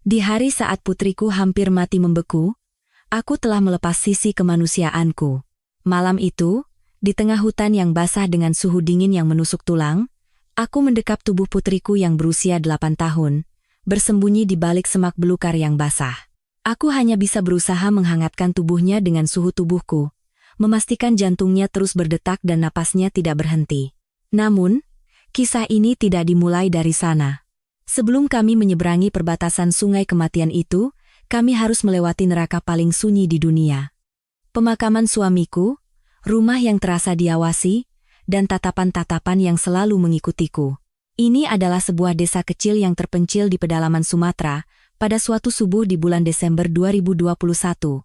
Di hari saat putriku hampir mati membeku, aku telah melepas sisi kemanusiaanku. Malam itu, di tengah hutan yang basah dengan suhu dingin yang menusuk tulang, aku mendekap tubuh putriku yang berusia 8 tahun, bersembunyi di balik semak belukar yang basah. Aku hanya bisa berusaha menghangatkan tubuhnya dengan suhu tubuhku, memastikan jantungnya terus berdetak dan napasnya tidak berhenti. Namun, kisah ini tidak dimulai dari sana. Sebelum kami menyeberangi perbatasan sungai kematian itu, kami harus melewati neraka paling sunyi di dunia. Pemakaman suamiku, rumah yang terasa diawasi, dan tatapan-tatapan yang selalu mengikutiku. Ini adalah sebuah desa kecil yang terpencil di pedalaman Sumatera, pada suatu subuh di bulan Desember 2021.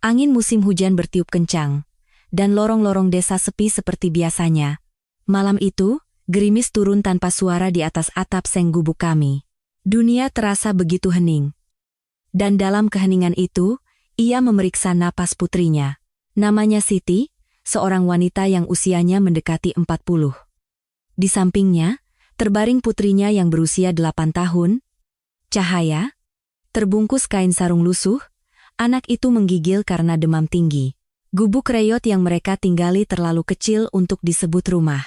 Angin musim hujan bertiup kencang, dan lorong-lorong desa sepi seperti biasanya. Malam itu, gerimis turun tanpa suara di atas atap seng gubuk kami. Dunia terasa begitu hening. Dan dalam keheningan itu, ia memeriksa napas putrinya. Namanya Siti, seorang wanita yang usianya mendekati 40. Di sampingnya, terbaring putrinya yang berusia 8 tahun. Cahaya, terbungkus kain sarung lusuh, anak itu menggigil karena demam tinggi. Gubuk reyot yang mereka tinggali terlalu kecil untuk disebut rumah.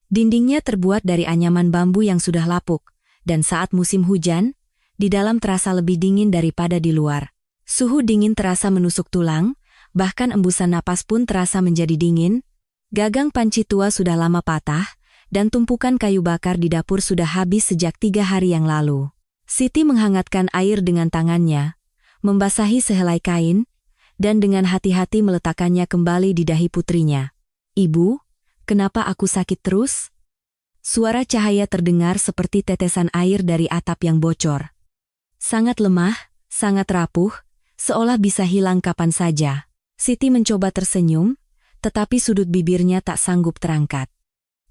Dindingnya terbuat dari anyaman bambu yang sudah lapuk, dan saat musim hujan, di dalam terasa lebih dingin daripada di luar. Suhu dingin terasa menusuk tulang, bahkan embusan napas pun terasa menjadi dingin. Gagang panci tua sudah lama patah, dan tumpukan kayu bakar di dapur sudah habis sejak 3 hari yang lalu. Siti menghangatkan air dengan tangannya, membasahi sehelai kain, dan dengan hati-hati meletakkannya kembali di dahi putrinya. "Ibu, kenapa aku sakit terus?" Suara Cahaya terdengar seperti tetesan air dari atap yang bocor. Sangat lemah, sangat rapuh, seolah bisa hilang kapan saja. Siti mencoba tersenyum, tetapi sudut bibirnya tak sanggup terangkat.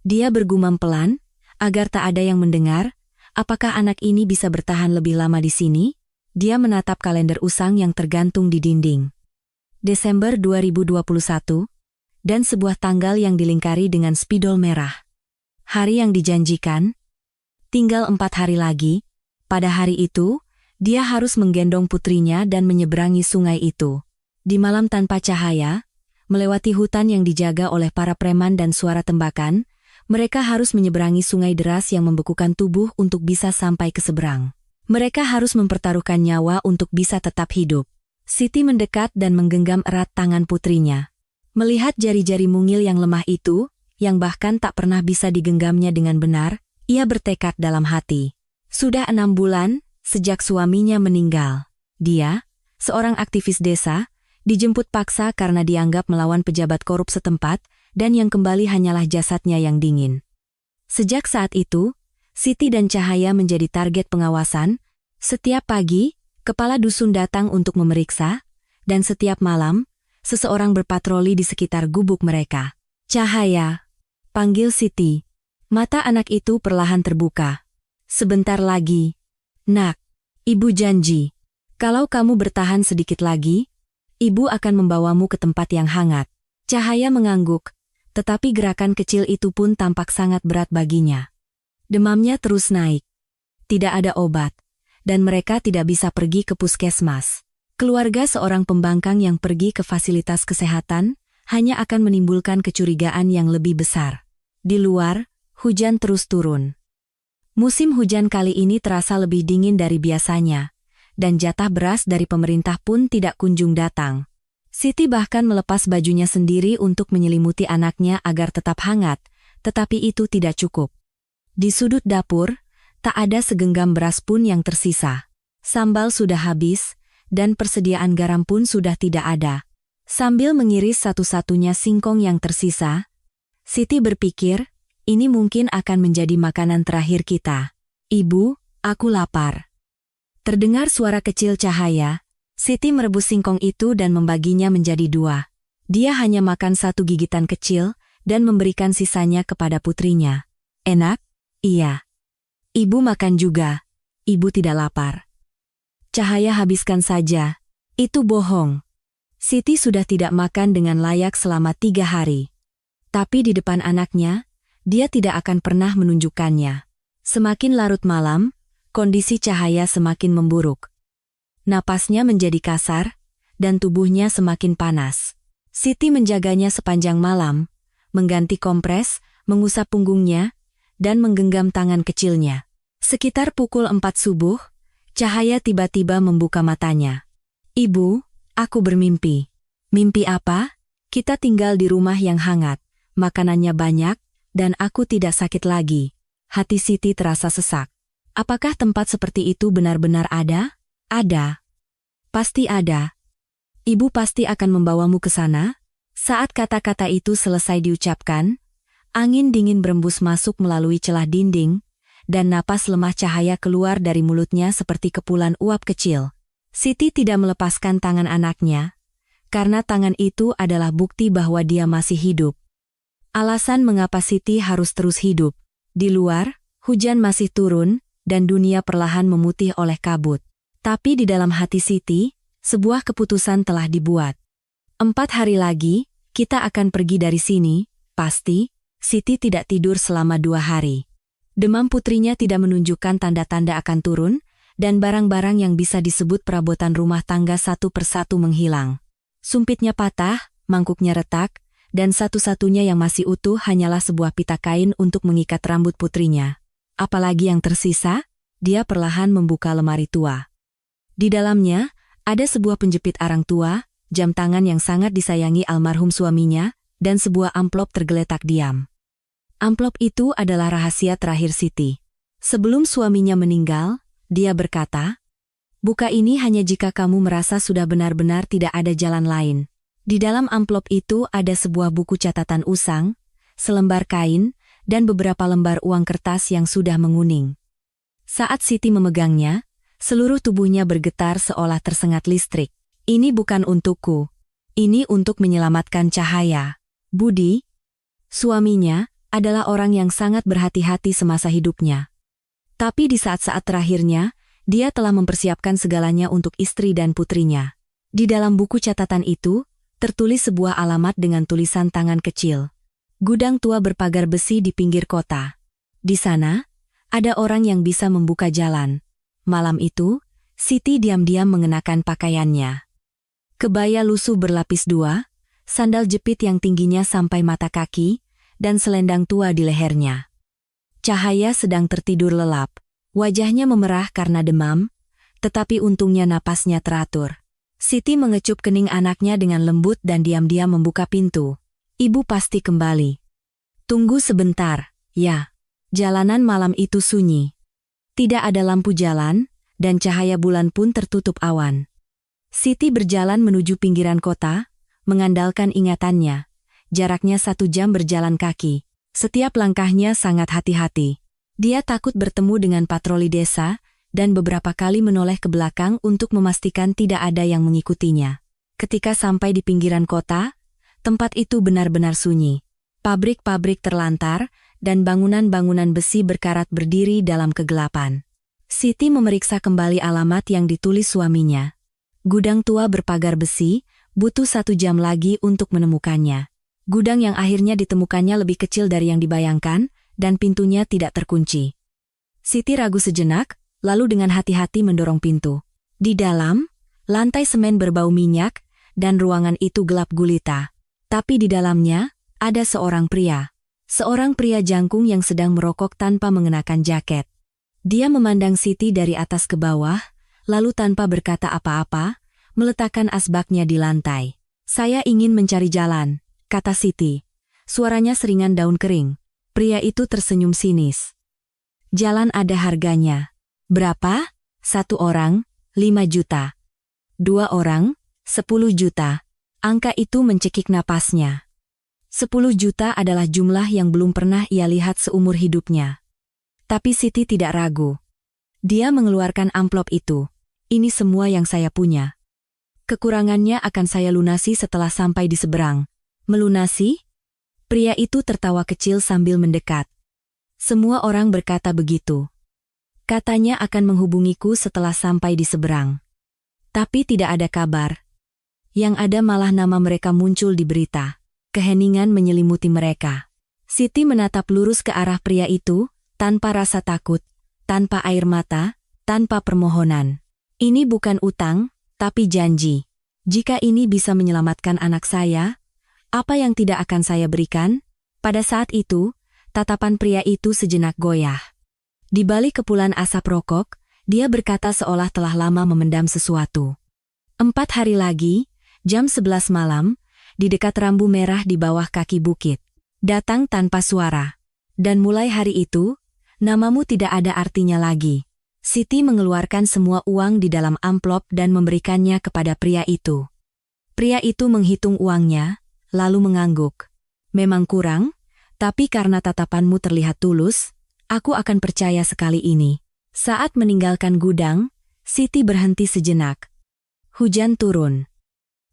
Dia bergumam pelan, agar tak ada yang mendengar, apakah anak ini bisa bertahan lebih lama di sini? Dia menatap kalender usang yang tergantung di dinding. Desember 2021, dan sebuah tanggal yang dilingkari dengan spidol merah. Hari yang dijanjikan, tinggal 4 hari lagi. Pada hari itu, dia harus menggendong putrinya dan menyeberangi sungai itu. Di malam tanpa cahaya, melewati hutan yang dijaga oleh para preman dan suara tembakan, mereka harus menyeberangi sungai deras yang membekukan tubuh untuk bisa sampai ke seberang. Mereka harus mempertaruhkan nyawa untuk bisa tetap hidup. Siti mendekat dan menggenggam erat tangan putrinya. Melihat jari-jari mungil yang lemah itu, yang bahkan tak pernah bisa digenggamnya dengan benar, ia bertekad dalam hati. Sudah 6 bulan, sejak suaminya meninggal. Dia, seorang aktivis desa, dijemput paksa karena dianggap melawan pejabat korup setempat, dan yang kembali hanyalah jasadnya yang dingin. Sejak saat itu, Siti dan Cahaya menjadi target pengawasan. Setiap pagi, kepala dusun datang untuk memeriksa, dan setiap malam, seseorang berpatroli di sekitar gubuk mereka. "Cahaya," panggil Siti. Mata anak itu perlahan terbuka. "Sebentar lagi. Nak, ibu janji, kalau kamu bertahan sedikit lagi, ibu akan membawamu ke tempat yang hangat." Cahaya mengangguk, tetapi gerakan kecil itu pun tampak sangat berat baginya. Demamnya terus naik. Tidak ada obat, dan mereka tidak bisa pergi ke puskesmas. Keluarga seorang pembangkang yang pergi ke fasilitas kesehatan hanya akan menimbulkan kecurigaan yang lebih besar. Di luar, hujan terus turun. Musim hujan kali ini terasa lebih dingin dari biasanya, dan jatah beras dari pemerintah pun tidak kunjung datang. Siti bahkan melepas bajunya sendiri untuk menyelimuti anaknya agar tetap hangat, tetapi itu tidak cukup. Di sudut dapur, tak ada segenggam beras pun yang tersisa. Sambal sudah habis, dan persediaan garam pun sudah tidak ada. Sambil mengiris satu-satunya singkong yang tersisa, Siti berpikir, ini mungkin akan menjadi makanan terakhir kita. "Ibu, aku lapar." Terdengar suara kecil Cahaya. Siti merebus singkong itu dan membaginya menjadi 2. Dia hanya makan 1 gigitan kecil, dan memberikan sisanya kepada putrinya. "Enak?" "Iya." "Ibu makan juga." "Ibu tidak lapar." Cahaya habiskan saja. Itu bohong. Siti sudah tidak makan dengan layak selama 3 hari. Tapi di depan anaknya, dia tidak akan pernah menunjukkannya. Semakin larut malam, kondisi Cahaya semakin memburuk. Napasnya menjadi kasar, dan tubuhnya semakin panas. Siti menjaganya sepanjang malam, mengganti kompres, mengusap punggungnya, dan menggenggam tangan kecilnya. Sekitar pukul 4 subuh, Cahaya tiba-tiba membuka matanya. "Ibu, aku bermimpi." "Mimpi apa?" "Kita tinggal di rumah yang hangat, makanannya banyak, dan aku tidak sakit lagi." Hati Siti terasa sesak. Apakah tempat seperti itu benar-benar ada? Ada. Pasti ada. Ibu pasti akan membawamu ke sana? Saat kata-kata itu selesai diucapkan, angin dingin berembus masuk melalui celah dinding, dan napas lemah Cahaya keluar dari mulutnya seperti kepulan uap kecil. Siti tidak melepaskan tangan anaknya, karena tangan itu adalah bukti bahwa dia masih hidup. Alasan mengapa Siti harus terus hidup. Di luar, hujan masih turun, dan dunia perlahan memutih oleh kabut. Tapi di dalam hati Siti, sebuah keputusan telah dibuat. 4 hari lagi, kita akan pergi dari sini, pasti. Siti tidak tidur selama 2 hari. Demam putrinya tidak menunjukkan tanda-tanda akan turun, dan barang-barang yang bisa disebut perabotan rumah tangga satu persatu menghilang. Sumpitnya patah, mangkuknya retak, dan satu-satunya yang masih utuh hanyalah sebuah pita kain untuk mengikat rambut putrinya. Apalagi yang tersisa, dia perlahan membuka lemari tua. Di dalamnya, ada sebuah penjepit arang tua, jam tangan yang sangat disayangi almarhum suaminya, dan sebuah amplop tergeletak diam. Amplop itu adalah rahasia terakhir Siti. Sebelum suaminya meninggal, dia berkata, "Buka ini hanya jika kamu merasa sudah benar-benar tidak ada jalan lain." Di dalam amplop itu ada sebuah buku catatan usang, selembar kain, dan beberapa lembar uang kertas yang sudah menguning. Saat Siti memegangnya, seluruh tubuhnya bergetar seolah tersengat listrik. "Ini bukan untukku. Ini untuk menyelamatkan Cahaya." Budi, suaminya, adalah orang yang sangat berhati-hati semasa hidupnya. Tapi di saat-saat terakhirnya, dia telah mempersiapkan segalanya untuk istri dan putrinya. Di dalam buku catatan itu, tertulis sebuah alamat dengan tulisan tangan kecil. Gudang tua berpagar besi di pinggir kota. Di sana, ada orang yang bisa membuka jalan. Malam itu, Siti diam-diam mengenakan pakaiannya. Kebaya lusuh berlapis 2, sandal jepit yang tingginya sampai mata kaki, dan selendang tua di lehernya. Cahaya sedang tertidur lelap. Wajahnya memerah karena demam, tetapi untungnya napasnya teratur. Siti mengecup kening anaknya dengan lembut dan diam-diam membuka pintu. "Ibu pasti kembali." "Tunggu sebentar, ya." Jalanan malam itu sunyi. Tidak ada lampu jalan, dan cahaya bulan pun tertutup awan. Siti berjalan menuju pinggiran kota, mengandalkan ingatannya. Jaraknya 1 jam berjalan kaki. Setiap langkahnya sangat hati-hati. Dia takut bertemu dengan patroli desa, dan beberapa kali menoleh ke belakang untuk memastikan tidak ada yang mengikutinya. Ketika sampai di pinggiran kota, tempat itu benar-benar sunyi. Pabrik-pabrik terlantar, dan bangunan-bangunan besi berkarat berdiri dalam kegelapan. Siti memeriksa kembali alamat yang ditulis suaminya. Gudang tua berpagar besi, butuh 1 jam lagi untuk menemukannya. Gudang yang akhirnya ditemukannya lebih kecil dari yang dibayangkan, dan pintunya tidak terkunci. Siti ragu sejenak, lalu dengan hati-hati mendorong pintu. Di dalam, lantai semen berbau minyak, dan ruangan itu gelap gulita. Tapi di dalamnya, ada seorang pria. Seorang pria jangkung yang sedang merokok tanpa mengenakan jaket. Dia memandang Siti dari atas ke bawah, lalu tanpa berkata apa-apa, meletakkan asbaknya di lantai. "Saya ingin mencari jalan," kata Siti. Suaranya seringan daun kering. Pria itu tersenyum sinis. "Jalan ada harganya." "Berapa?" "1 orang, 5 juta. 2 orang, 10 juta. Angka itu mencekik napasnya. 10 juta adalah jumlah yang belum pernah ia lihat seumur hidupnya. Tapi Siti tidak ragu. Dia mengeluarkan amplop itu. "Ini semua yang saya punya. Kekurangannya akan saya lunasi setelah sampai di seberang." "Melunasi?" Pria itu tertawa kecil sambil mendekat. "Semua orang berkata begitu. Katanya akan menghubungiku setelah sampai di seberang. Tapi tidak ada kabar. Yang ada malah nama mereka muncul di berita." Keheningan menyelimuti mereka. Siti menatap lurus ke arah pria itu, tanpa rasa takut, tanpa air mata, tanpa permohonan. Ini bukan utang, tapi janji. Jika ini bisa menyelamatkan anak saya, apa yang tidak akan saya berikan? Pada saat itu, tatapan pria itu sejenak goyah. Di balik kepulan asap rokok, dia berkata seolah telah lama memendam sesuatu. 4 hari lagi, jam 11 malam, di dekat rambu merah di bawah kaki bukit. Datang tanpa suara. Dan mulai hari itu, namamu tidak ada artinya lagi. Siti mengeluarkan semua uang di dalam amplop dan memberikannya kepada pria itu. Pria itu menghitung uangnya, lalu mengangguk. Memang kurang, tapi karena tatapanmu terlihat tulus, aku akan percaya sekali ini. Saat meninggalkan gudang, Siti berhenti sejenak. Hujan turun.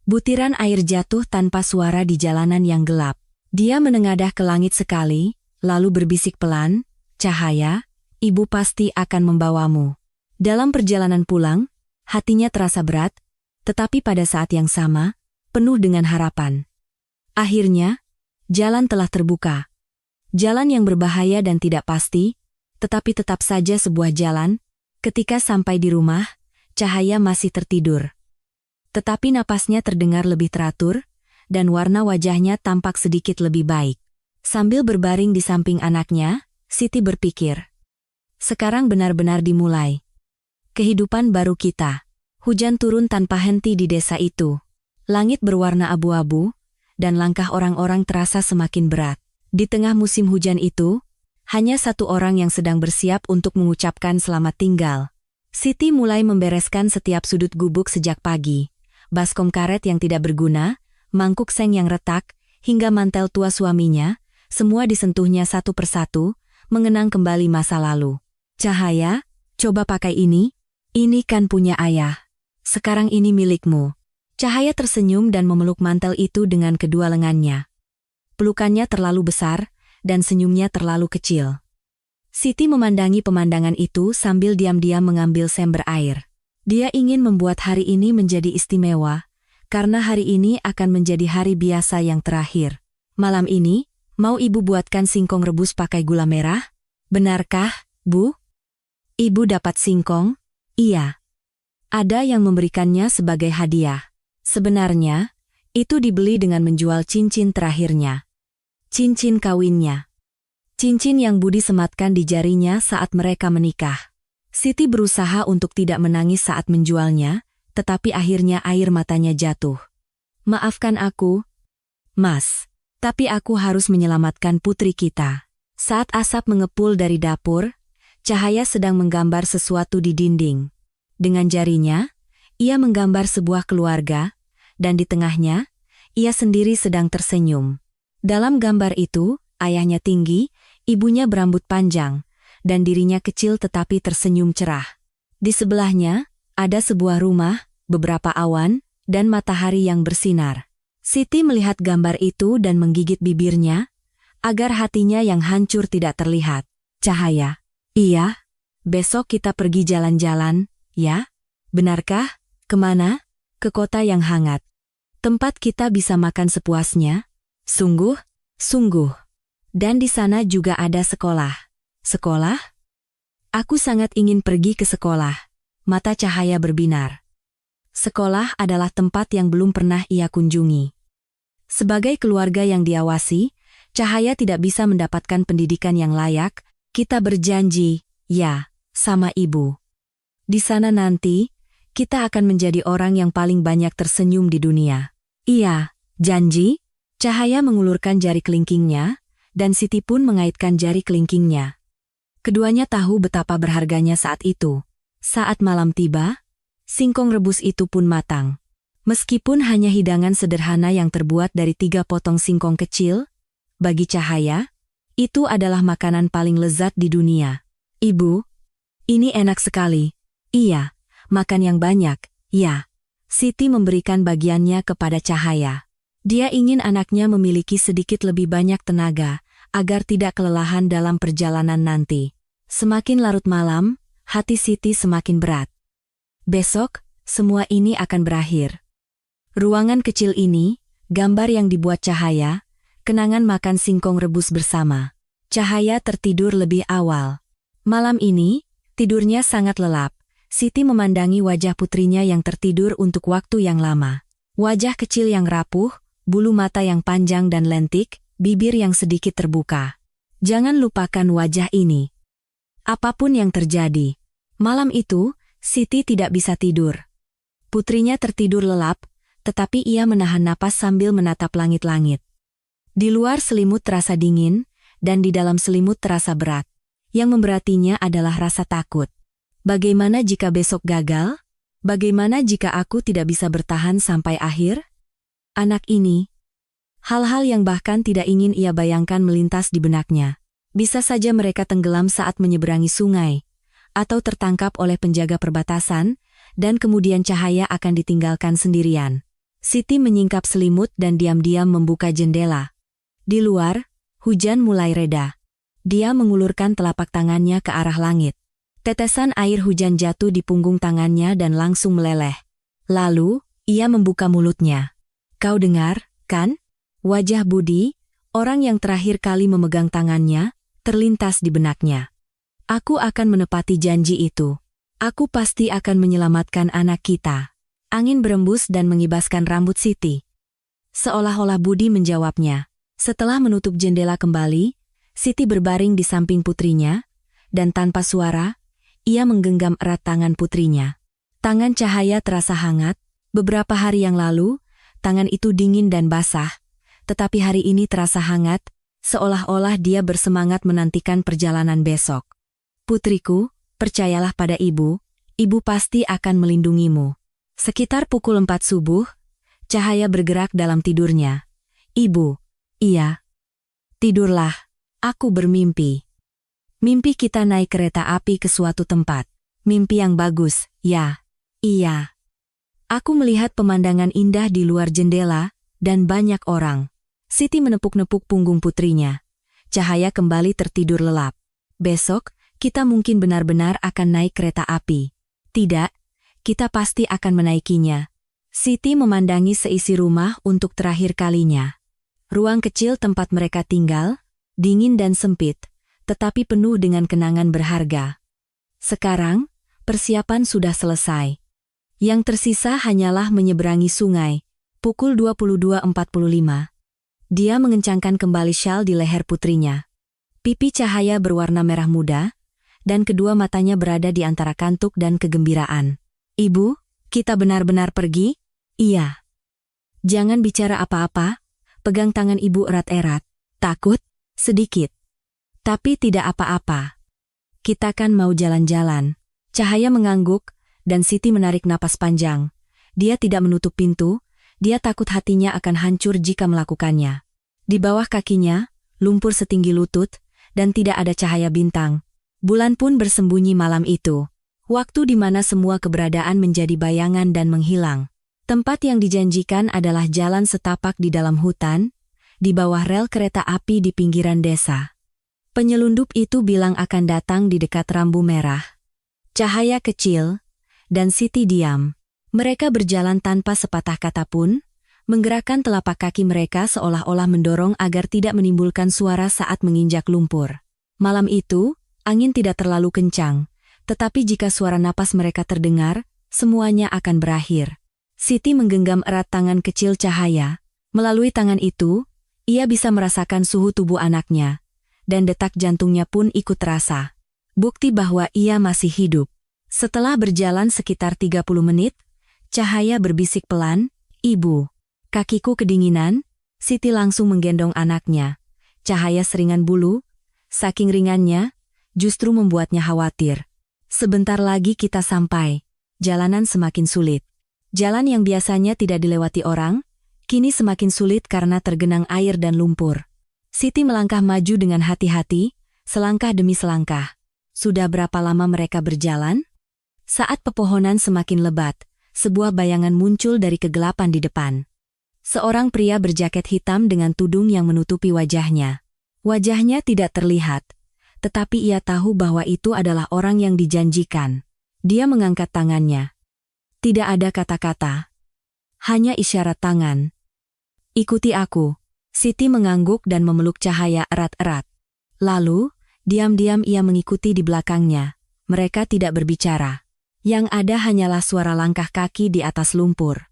Butiran air jatuh tanpa suara di jalanan yang gelap. Dia menengadah ke langit sekali, lalu berbisik pelan, "Cahaya, ibu pasti akan membawamu." Dalam perjalanan pulang, hatinya terasa berat, tetapi pada saat yang sama, penuh dengan harapan. Akhirnya, jalan telah terbuka. Jalan yang berbahaya dan tidak pasti, tetapi tetap saja sebuah jalan. Ketika sampai di rumah, Cahaya masih tertidur. Tetapi napasnya terdengar lebih teratur, dan warna wajahnya tampak sedikit lebih baik. Sambil berbaring di samping anaknya, Siti berpikir. Sekarang benar-benar dimulai. Kehidupan baru kita. Hujan turun tanpa henti di desa itu. Langit berwarna abu-abu, dan langkah orang-orang terasa semakin berat. Di tengah musim hujan itu, hanya satu orang yang sedang bersiap untuk mengucapkan selamat tinggal. Siti mulai membereskan setiap sudut gubuk sejak pagi. Baskom karet yang tidak berguna, mangkuk seng yang retak, hingga mantel tua suaminya, semua disentuhnya satu persatu, mengenang kembali masa lalu. "Cahaya, coba pakai ini kan punya ayah. Sekarang ini milikmu." Cahaya tersenyum dan memeluk mantel itu dengan kedua lengannya. Pelukannya terlalu besar, dan senyumnya terlalu kecil. Siti memandangi pemandangan itu sambil diam-diam mengambil sember air. Dia ingin membuat hari ini menjadi istimewa, karena hari ini akan menjadi hari biasa yang terakhir. "Malam ini, mau ibu buatkan singkong rebus pakai gula merah? Benarkah, Bu?" "Ibu dapat singkong?" "Iya. Ada yang memberikannya sebagai hadiah." Sebenarnya, itu dibeli dengan menjual cincin terakhirnya. Cincin kawinnya. Cincin yang Budi sematkan di jarinya saat mereka menikah. Siti berusaha untuk tidak menangis saat menjualnya, tetapi akhirnya air matanya jatuh. "Maafkan aku, Mas. Tapi aku harus menyelamatkan putri kita." Saat asap mengepul dari dapur, Cahaya sedang menggambar sesuatu di dinding. Dengan jarinya, ia menggambar sebuah keluarga, dan di tengahnya, ia sendiri sedang tersenyum. Dalam gambar itu, ayahnya tinggi, ibunya berambut panjang, dan dirinya kecil tetapi tersenyum cerah. Di sebelahnya, ada sebuah rumah, beberapa awan, dan matahari yang bersinar. Siti melihat gambar itu dan menggigit bibirnya, agar hatinya yang hancur tidak terlihat. "Cahaya." "Iya, besok kita pergi jalan-jalan, ya? Benarkah? Kemana?" "Ke kota yang hangat. Tempat kita bisa makan sepuasnya." "Sungguh? Sungguh. Dan di sana juga ada sekolah." "Sekolah? Aku sangat ingin pergi ke sekolah." Mata Cahaya berbinar. Sekolah adalah tempat yang belum pernah ia kunjungi. Sebagai keluarga yang diawasi, Cahaya tidak bisa mendapatkan pendidikan yang layak. "Kita berjanji, ya, sama ibu. Di sana nanti, kita akan menjadi orang yang paling banyak tersenyum di dunia." "Iya, janji?" Cahaya mengulurkan jari kelingkingnya, dan Siti pun mengaitkan jari kelingkingnya. Keduanya tahu betapa berharganya saat itu. Saat malam tiba, singkong rebus itu pun matang. Meskipun hanya hidangan sederhana yang terbuat dari 3 potong singkong kecil, bagi Cahaya, itu adalah makanan paling lezat di dunia. "Ibu, ini enak sekali." "Iya, makan yang banyak, ya." Siti memberikan bagiannya kepada Cahaya. Dia ingin anaknya memiliki sedikit lebih banyak tenaga, agar tidak kelelahan dalam perjalanan nanti. Semakin larut malam, hati Siti semakin berat. Besok, semua ini akan berakhir. Ruangan kecil ini, gambar yang dibuat Cahaya, kenangan makan singkong rebus bersama. Cahaya tertidur lebih awal. Malam ini, tidurnya sangat lelap, Siti memandangi wajah putrinya yang tertidur untuk waktu yang lama. Wajah kecil yang rapuh, bulu mata yang panjang dan lentik, bibir yang sedikit terbuka. Jangan lupakan wajah ini. Apapun yang terjadi, malam itu, Siti tidak bisa tidur. Putrinya tertidur lelap, tetapi ia menahan napas sambil menatap langit-langit. Di luar selimut terasa dingin, dan di dalam selimut terasa berat. Yang memberatinya adalah rasa takut. Bagaimana jika besok gagal? Bagaimana jika aku tidak bisa bertahan sampai akhir? Anak ini. Hal-hal yang bahkan tidak ingin ia bayangkan melintas di benaknya. Bisa saja mereka tenggelam saat menyeberangi sungai, atau tertangkap oleh penjaga perbatasan, dan kemudian Cahaya akan ditinggalkan sendirian. Siti menyingkap selimut dan diam-diam membuka jendela. Di luar, hujan mulai reda. Dia mengulurkan telapak tangannya ke arah langit. Tetesan air hujan jatuh di punggung tangannya dan langsung meleleh. Lalu, ia membuka mulutnya. Kau dengar, kan? Wajah Budi, orang yang terakhir kali memegang tangannya, terlintas di benaknya. Aku akan menepati janji itu. Aku pasti akan menyelamatkan anak kita. Angin berembus dan mengibaskan rambut Siti. Seolah-olah Budi menjawabnya. Setelah menutup jendela kembali, Siti berbaring di samping putrinya, dan tanpa suara, ia menggenggam erat tangan putrinya. Tangan Cahaya terasa hangat. Beberapa hari yang lalu, tangan itu dingin dan basah, tetapi hari ini terasa hangat, seolah-olah dia bersemangat menantikan perjalanan besok. Putriku, percayalah pada ibu pasti akan melindungimu. Sekitar pukul 4 subuh, Cahaya bergerak dalam tidurnya. Ibu, iya. Tidurlah, aku bermimpi. Mimpi kita naik kereta api ke suatu tempat. Mimpi yang bagus, ya. Iya. Aku melihat pemandangan indah di luar jendela, dan banyak orang. Siti menepuk-nepuk punggung putrinya. Cahaya kembali tertidur lelap. Besok, kita mungkin benar-benar akan naik kereta api. Tidak, kita pasti akan menaikinya. Siti memandangi seisi rumah untuk terakhir kalinya. Ruang kecil tempat mereka tinggal, dingin dan sempit, tetapi penuh dengan kenangan berharga. Sekarang, persiapan sudah selesai. Yang tersisa hanyalah menyeberangi sungai. Pukul 22.45. Dia mengencangkan kembali syal di leher putrinya. Pipi Cahaya berwarna merah muda, dan kedua matanya berada di antara kantuk dan kegembiraan. Ibu, kita benar-benar pergi? Iya. Jangan bicara apa-apa, pegang tangan ibu erat-erat. Takut? Sedikit. Tapi tidak apa-apa. Kita kan mau jalan-jalan. Cahaya mengangguk, dan Siti menarik napas panjang. Dia tidak menutup pintu, dia takut hatinya akan hancur jika melakukannya. Di bawah kakinya, lumpur setinggi lutut, dan tidak ada cahaya bintang. Bulan pun bersembunyi malam itu. Waktu di mana semua keberadaan menjadi bayangan dan menghilang. Tempat yang dijanjikan adalah jalan setapak di dalam hutan, di bawah rel kereta api di pinggiran desa. Penyelundup itu bilang akan datang di dekat Rambu Merah. Cahaya kecil, dan Siti diam. Mereka berjalan tanpa sepatah kata pun, menggerakkan telapak kaki mereka seolah-olah mendorong agar tidak menimbulkan suara saat menginjak lumpur. Malam itu, angin tidak terlalu kencang, tetapi jika suara napas mereka terdengar, semuanya akan berakhir. Siti menggenggam erat tangan kecil Cahaya. Melalui tangan itu, ia bisa merasakan suhu tubuh anaknya, dan detak jantungnya pun ikut terasa. Bukti bahwa ia masih hidup. Setelah berjalan sekitar 30 menit, Cahaya berbisik pelan, "Ibu, kakiku kedinginan." Siti langsung menggendong anaknya. Cahaya seringan bulu, saking ringannya, justru membuatnya khawatir. Sebentar lagi kita sampai. Jalanan semakin sulit. Jalan yang biasanya tidak dilewati orang, kini semakin sulit karena tergenang air dan lumpur. Siti melangkah maju dengan hati-hati, selangkah demi selangkah. Sudah berapa lama mereka berjalan? Saat pepohonan semakin lebat, sebuah bayangan muncul dari kegelapan di depan. Seorang pria berjaket hitam dengan tudung yang menutupi wajahnya. Wajahnya tidak terlihat, tetapi ia tahu bahwa itu adalah orang yang dijanjikan. Dia mengangkat tangannya. Tidak ada kata-kata. Hanya isyarat tangan. "Ikuti aku." Siti mengangguk dan memeluk Cahaya erat-erat. Lalu, diam-diam ia mengikuti di belakangnya. Mereka tidak berbicara. Yang ada hanyalah suara langkah kaki di atas lumpur.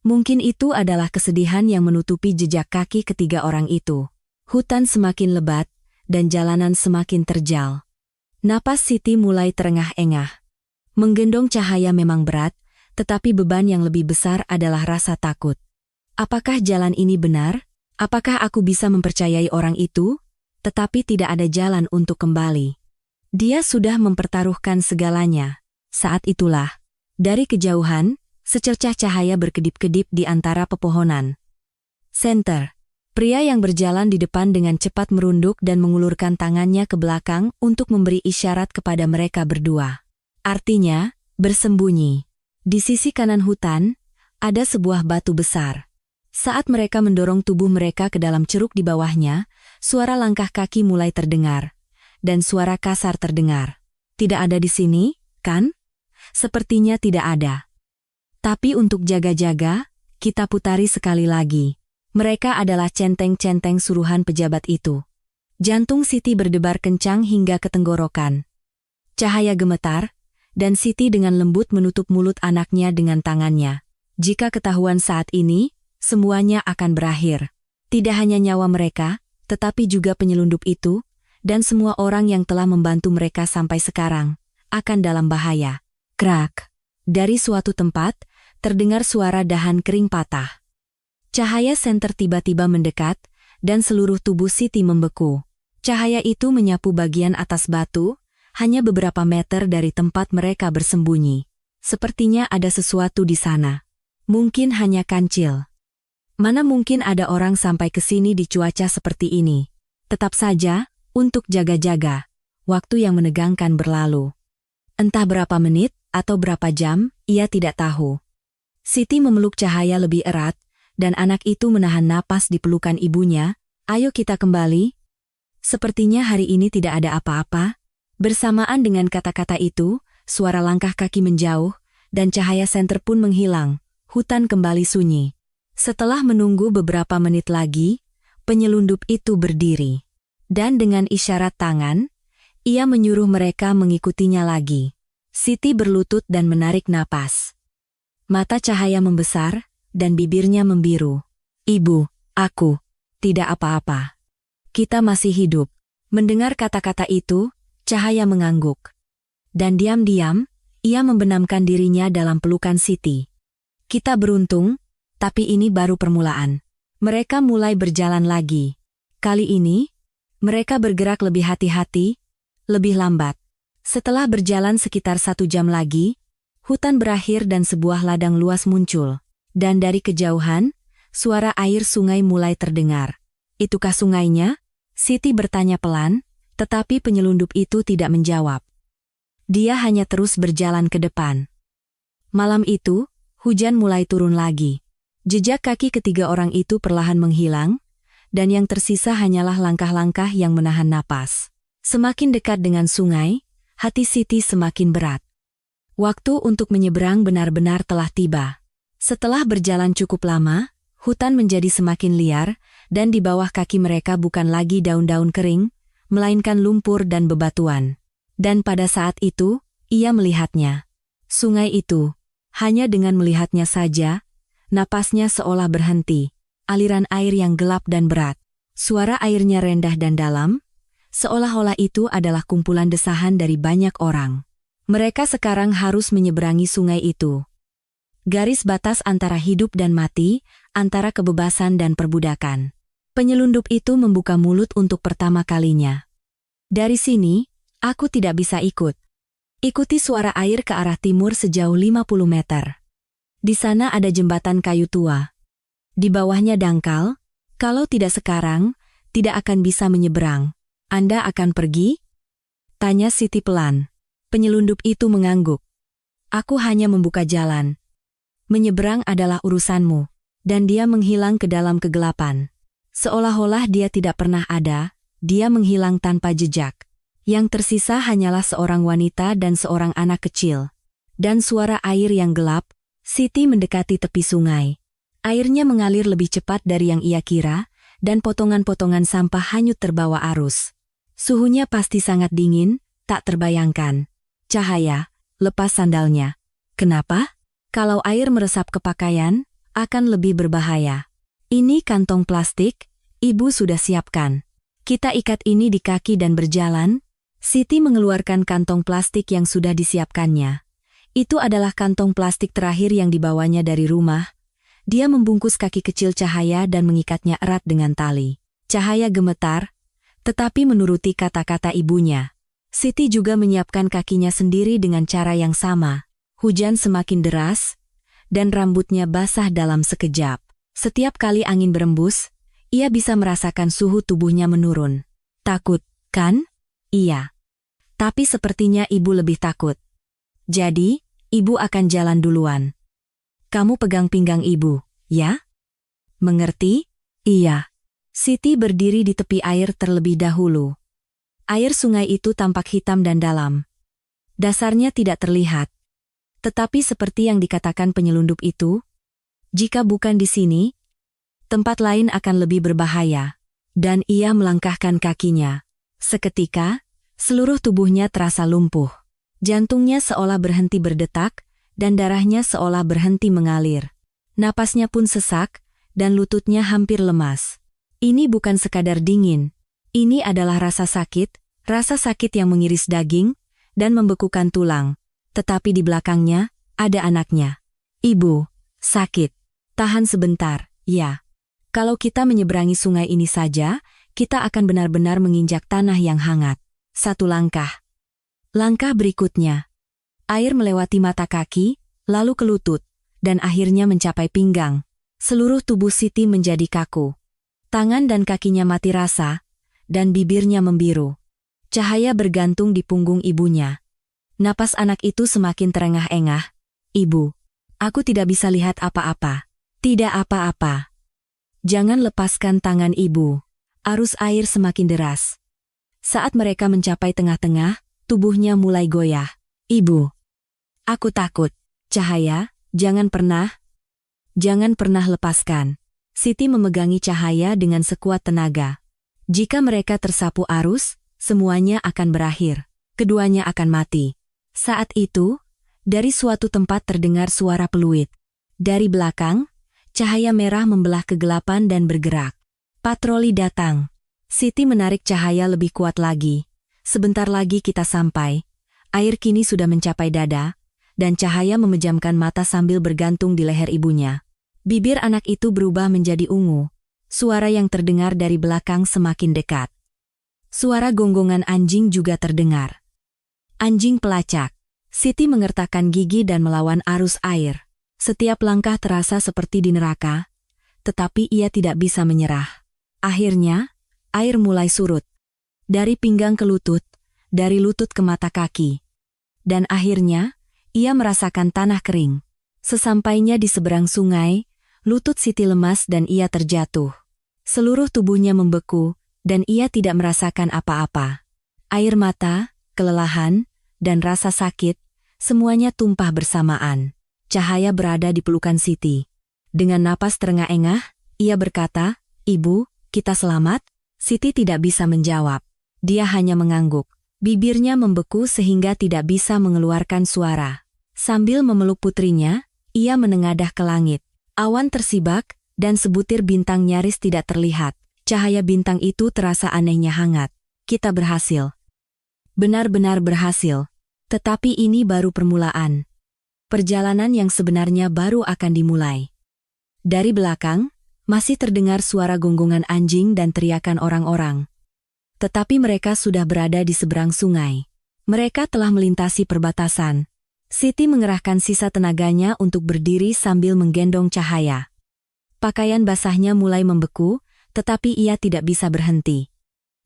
Mungkin itu adalah kesedihan yang menutupi jejak kaki ketiga orang itu. Hutan semakin lebat, dan jalanan semakin terjal. Napas Siti mulai terengah-engah. Menggendong Cahaya memang berat, tetapi beban yang lebih besar adalah rasa takut. Apakah jalan ini benar? Apakah aku bisa mempercayai orang itu? Tetapi tidak ada jalan untuk kembali. Dia sudah mempertaruhkan segalanya. Saat itulah, dari kejauhan, secercah cahaya berkedip-kedip di antara pepohonan. Center. Pria yang berjalan di depan dengan cepat merunduk dan mengulurkan tangannya ke belakang untuk memberi isyarat kepada mereka berdua. Artinya, bersembunyi. Di sisi kanan hutan, ada sebuah batu besar. Saat mereka mendorong tubuh mereka ke dalam ceruk di bawahnya, suara langkah kaki mulai terdengar. Dan suara kasar terdengar. Tidak ada di sini, kan? Sepertinya tidak ada. Tapi untuk jaga-jaga, kita putari sekali lagi. Mereka adalah centeng-centeng suruhan pejabat itu. Jantung Siti berdebar kencang hingga ke tenggorokan. Cahaya gemetar, dan Siti dengan lembut menutup mulut anaknya dengan tangannya. Jika ketahuan saat ini, semuanya akan berakhir. Tidak hanya nyawa mereka, tetapi juga penyelundup itu, dan semua orang yang telah membantu mereka sampai sekarang, akan dalam bahaya. Krak. Dari suatu tempat, terdengar suara dahan kering patah. Cahaya senter tiba-tiba mendekat, dan seluruh tubuh Siti membeku. Cahaya itu menyapu bagian atas batu, hanya beberapa meter dari tempat mereka bersembunyi. Sepertinya ada sesuatu di sana. Mungkin hanya kancil. Mana mungkin ada orang sampai ke sini di cuaca seperti ini. Tetap saja, untuk jaga-jaga. Waktu yang menegangkan berlalu. Entah berapa menit, atau berapa jam, ia tidak tahu. Siti memeluk Cahaya lebih erat, dan anak itu menahan napas di pelukan ibunya. Ayo kita kembali. Sepertinya hari ini tidak ada apa-apa. Bersamaan dengan kata-kata itu, suara langkah kaki menjauh, dan cahaya senter pun menghilang. Hutan kembali sunyi. Setelah menunggu beberapa menit lagi, penyelundup itu berdiri. Dan dengan isyarat tangan, ia menyuruh mereka mengikutinya lagi. Siti berlutut dan menarik napas. Mata Cahaya membesar, dan bibirnya membiru. Ibu, aku, tidak apa-apa. Kita masih hidup. Mendengar kata-kata itu, Cahaya mengangguk. Dan diam-diam, ia membenamkan dirinya dalam pelukan Siti. Kita beruntung, tapi ini baru permulaan. Mereka mulai berjalan lagi. Kali ini, mereka bergerak lebih hati-hati, lebih lambat. Setelah berjalan sekitar 1 jam lagi, hutan berakhir dan sebuah ladang luas muncul. Dan dari kejauhan, suara air sungai mulai terdengar. Itukah sungainya? Siti bertanya pelan, tetapi penyelundup itu tidak menjawab. Dia hanya terus berjalan ke depan. Malam itu, hujan mulai turun lagi. Jejak kaki ketiga orang itu perlahan menghilang, dan yang tersisa hanyalah langkah-langkah yang menahan napas. Semakin dekat dengan sungai, hati Siti semakin berat. Waktu untuk menyeberang benar-benar telah tiba. Setelah berjalan cukup lama, hutan menjadi semakin liar, dan di bawah kaki mereka bukan lagi daun-daun kering, melainkan lumpur dan bebatuan. Dan pada saat itu, ia melihatnya. Sungai itu, hanya dengan melihatnya saja, napasnya seolah berhenti. Aliran air yang gelap dan berat. Suara airnya rendah dan dalam, seolah-olah itu adalah kumpulan desahan dari banyak orang. Mereka sekarang harus menyeberangi sungai itu. Garis batas antara hidup dan mati, antara kebebasan dan perbudakan. Penyelundup itu membuka mulut untuk pertama kalinya. Dari sini, aku tidak bisa ikut. Ikuti suara air ke arah timur sejauh 50 meter. Di sana ada jembatan kayu tua. Di bawahnya dangkal, kalau tidak sekarang, tidak akan bisa menyeberang. Anda akan pergi? Tanya Siti pelan. Penyelundup itu mengangguk. Aku hanya membuka jalan. Menyeberang adalah urusanmu. Dan dia menghilang ke dalam kegelapan. Seolah-olah dia tidak pernah ada, dia menghilang tanpa jejak. Yang tersisa hanyalah seorang wanita dan seorang anak kecil. Dan suara air yang gelap. Siti mendekati tepi sungai. Airnya mengalir lebih cepat dari yang ia kira, dan potongan-potongan sampah hanyut terbawa arus. Suhunya pasti sangat dingin, tak terbayangkan. Cahaya, lepas sandalnya. Kenapa? Kalau air meresap ke pakaian, akan lebih berbahaya. Ini kantong plastik, ibu sudah siapkan. Kita ikat ini di kaki dan berjalan. Siti mengeluarkan kantong plastik yang sudah disiapkannya. Itu adalah kantong plastik terakhir yang dibawanya dari rumah. Dia membungkus kaki kecil Cahaya dan mengikatnya erat dengan tali. Cahaya gemetar, tetapi menuruti kata-kata ibunya. Siti juga menyiapkan kakinya sendiri dengan cara yang sama. Hujan semakin deras, dan rambutnya basah dalam sekejap. Setiap kali angin berembus, ia bisa merasakan suhu tubuhnya menurun. Takut, kan? Iya. Tapi sepertinya ibu lebih takut. Jadi, ibu akan jalan duluan. Kamu pegang pinggang ibu, ya? Mengerti? Iya. Siti berdiri di tepi air terlebih dahulu. Air sungai itu tampak hitam dan dalam. Dasarnya tidak terlihat. Tetapi seperti yang dikatakan penyelundup itu, jika bukan di sini, tempat lain akan lebih berbahaya. Dan ia melangkahkan kakinya. Seketika, seluruh tubuhnya terasa lumpuh. Jantungnya seolah berhenti berdetak, dan darahnya seolah berhenti mengalir. Napasnya pun sesak, dan lututnya hampir lemas. Ini bukan sekadar dingin. Ini adalah rasa sakit yang mengiris daging, dan membekukan tulang. Tetapi di belakangnya, ada anaknya. Ibu, sakit. Tahan sebentar, ya. Kalau kita menyeberangi sungai ini saja, kita akan benar-benar menginjak tanah yang hangat. Satu langkah. Langkah berikutnya. Air melewati mata kaki, lalu ke lutut, dan akhirnya mencapai pinggang. Seluruh tubuh Siti menjadi kaku. Tangan dan kakinya mati rasa, dan bibirnya membiru. Cahaya bergantung di punggung ibunya. Napas anak itu semakin terengah-engah. Ibu, aku tidak bisa lihat apa-apa. Tidak apa-apa. Jangan lepaskan tangan ibu. Arus air semakin deras. Saat mereka mencapai tengah-tengah, tubuhnya mulai goyah. Ibu, aku takut. Cahaya, jangan pernah lepaskan. Siti memegangi Cahaya dengan sekuat tenaga. Jika mereka tersapu arus, semuanya akan berakhir. Keduanya akan mati. Saat itu, dari suatu tempat terdengar suara peluit. Dari belakang, cahaya merah membelah kegelapan dan bergerak. Patroli datang. Siti menarik Cahaya lebih kuat lagi. Sebentar lagi kita sampai. Air kini sudah mencapai dada, dan Cahaya memejamkan mata sambil bergantung di leher ibunya. Bibir anak itu berubah menjadi ungu. Suara yang terdengar dari belakang semakin dekat. Suara gonggongan anjing juga terdengar. Anjing pelacak. Siti mengertakkan gigi dan melawan arus air. Setiap langkah terasa seperti di neraka, tetapi ia tidak bisa menyerah. Akhirnya, air mulai surut. Dari pinggang ke lutut, dari lutut ke mata kaki. Dan akhirnya, ia merasakan tanah kering. Sesampainya di seberang sungai, lutut Siti lemas dan ia terjatuh. Seluruh tubuhnya membeku, dan ia tidak merasakan apa-apa. Air mata, kelelahan, dan rasa sakit, semuanya tumpah bersamaan. Cahaya berada di pelukan Siti. Dengan napas terengah-engah, ia berkata, "Ibu, kita selamat?" Siti tidak bisa menjawab. Dia hanya mengangguk. Bibirnya membeku sehingga tidak bisa mengeluarkan suara. Sambil memeluk putrinya, ia menengadah ke langit. Awan tersibak, dan sebutir bintang nyaris tidak terlihat. Cahaya bintang itu terasa anehnya hangat. Kita berhasil. Benar-benar berhasil. Tetapi ini baru permulaan. Perjalanan yang sebenarnya baru akan dimulai. Dari belakang, masih terdengar suara gonggongan anjing dan teriakan orang-orang. Tetapi mereka sudah berada di seberang sungai. Mereka telah melintasi perbatasan. Siti mengerahkan sisa tenaganya untuk berdiri sambil menggendong Cahaya. Pakaian basahnya mulai membeku, tetapi ia tidak bisa berhenti.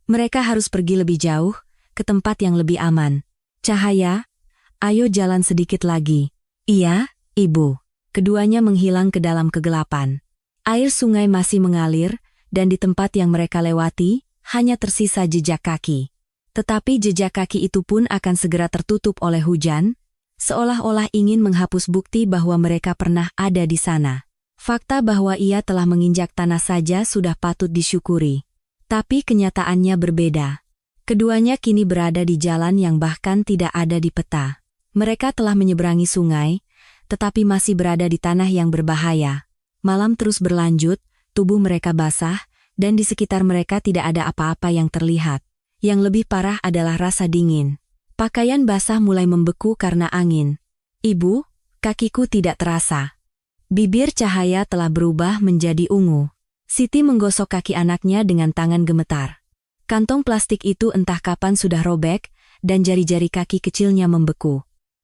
Mereka harus pergi lebih jauh, ke tempat yang lebih aman. Cahaya, ayo jalan sedikit lagi. Iya, Ibu. Keduanya menghilang ke dalam kegelapan. Air sungai masih mengalir, dan di tempat yang mereka lewati, hanya tersisa jejak kaki. Tetapi jejak kaki itu pun akan segera tertutup oleh hujan, seolah-olah ingin menghapus bukti bahwa mereka pernah ada di sana. Fakta bahwa ia telah menginjak tanah saja sudah patut disyukuri. Tapi kenyataannya berbeda. Keduanya kini berada di jalan yang bahkan tidak ada di peta. Mereka telah menyeberangi sungai, tetapi masih berada di tanah yang berbahaya. Malam terus berlanjut, tubuh mereka basah, dan di sekitar mereka tidak ada apa-apa yang terlihat. Yang lebih parah adalah rasa dingin. Pakaian basah mulai membeku karena angin. Ibu, kakiku tidak terasa. Bibir Cahaya telah berubah menjadi ungu. Siti menggosok kaki anaknya dengan tangan gemetar. Kantong plastik itu entah kapan sudah robek, dan jari-jari kaki kecilnya membeku.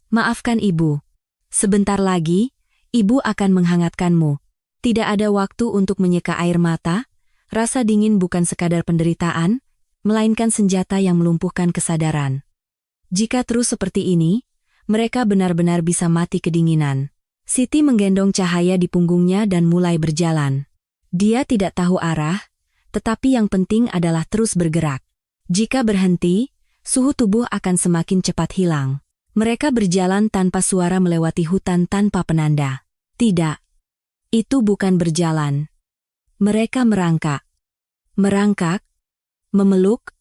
Maafkan ibu. Sebentar lagi, ibu akan menghangatkanmu. Tidak ada waktu untuk menyeka air mata. Rasa dingin bukan sekadar penderitaan, melainkan senjata yang melumpuhkan kesadaran. Jika terus seperti ini, mereka benar-benar bisa mati kedinginan. Siti menggendong Cahaya di punggungnya dan mulai berjalan. Dia tidak tahu arah, tetapi yang penting adalah terus bergerak. Jika berhenti, suhu tubuh akan semakin cepat hilang. Mereka berjalan tanpa suara melewati hutan tanpa penanda. Tidak. Itu bukan berjalan. Mereka merangkak. Merangkak, memeluk,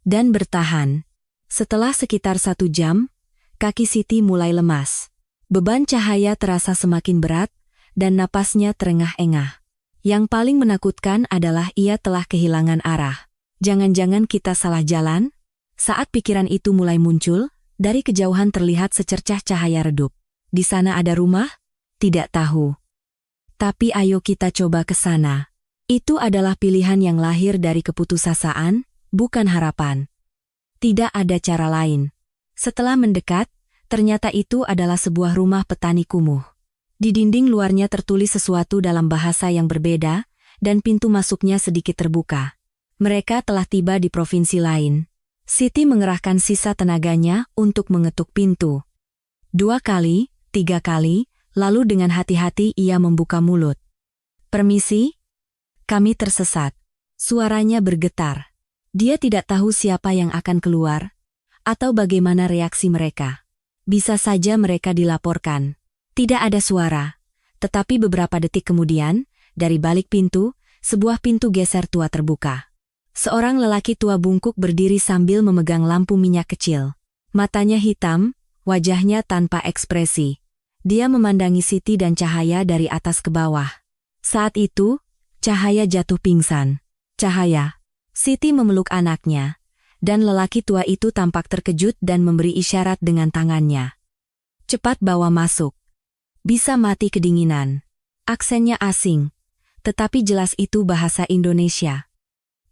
dan bertahan. Setelah sekitar 1 jam, kaki Siti mulai lemas. Beban Cahaya terasa semakin berat, dan napasnya terengah-engah. Yang paling menakutkan adalah ia telah kehilangan arah. Jangan-jangan kita salah jalan? Saat pikiran itu mulai muncul, dari kejauhan terlihat secercah cahaya redup. Di sana ada rumah? Tidak tahu. Tapi ayo kita coba ke sana. Itu adalah pilihan yang lahir dari keputusasaan, bukan harapan. Tidak ada cara lain. Setelah mendekat, ternyata itu adalah sebuah rumah petani kumuh. Di dinding luarnya tertulis sesuatu dalam bahasa yang berbeda, dan pintu masuknya sedikit terbuka. Mereka telah tiba di provinsi lain. Siti mengerahkan sisa tenaganya untuk mengetuk pintu. 2 kali, 3 kali, lalu dengan hati-hati ia membuka mulut. "Permisi? Kami tersesat." Suaranya bergetar. Dia tidak tahu siapa yang akan keluar, atau bagaimana reaksi mereka. Bisa saja mereka dilaporkan. Tidak ada suara. Tetapi beberapa detik kemudian, dari balik pintu, sebuah pintu geser tua terbuka. Seorang lelaki tua bungkuk berdiri sambil memegang lampu minyak kecil. Matanya hitam, wajahnya tanpa ekspresi. Dia memandangi Siti dan Cahaya dari atas ke bawah. Saat itu, Cahaya jatuh pingsan. "Cahaya." Siti memeluk anaknya, dan lelaki tua itu tampak terkejut dan memberi isyarat dengan tangannya. "Cepat bawa masuk. Bisa mati kedinginan." Aksennya asing, tetapi jelas itu bahasa Indonesia.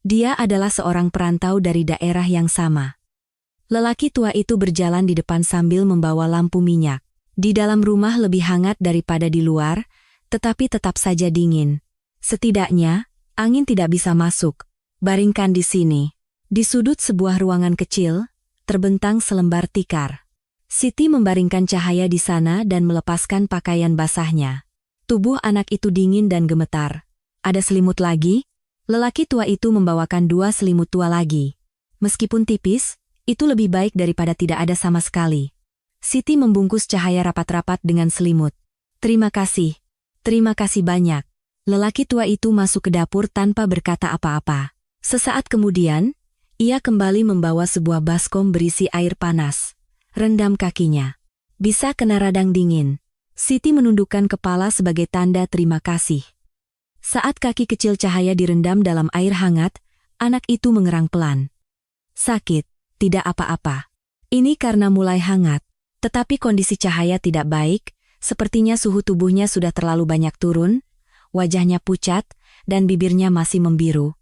Dia adalah seorang perantau dari daerah yang sama. Lelaki tua itu berjalan di depan sambil membawa lampu minyak. Di dalam rumah lebih hangat daripada di luar, tetapi tetap saja dingin. Setidaknya, angin tidak bisa masuk. "Baringkan di sini." Di sudut sebuah ruangan kecil, terbentang selembar tikar. Siti membaringkan Cahaya di sana dan melepaskan pakaian basahnya. Tubuh anak itu dingin dan gemetar. "Ada selimut lagi?" Lelaki tua itu membawakan 2 selimut tua lagi. Meskipun tipis, itu lebih baik daripada tidak ada sama sekali. Siti membungkus Cahaya rapat-rapat dengan selimut. Terima kasih banyak." Lelaki tua itu masuk ke dapur tanpa berkata apa-apa. Sesaat kemudian, ia kembali membawa sebuah baskom berisi air panas. Rendam kakinya. Bisa kena radang dingin. Siti menundukkan kepala sebagai tanda terima kasih. Saat kaki kecil Cahaya direndam dalam air hangat, anak itu mengerang pelan. "Sakit, tidak apa-apa. Ini karena mulai hangat." Tetapi kondisi Cahaya tidak baik, sepertinya suhu tubuhnya sudah terlalu banyak turun, wajahnya pucat, dan bibirnya masih membiru.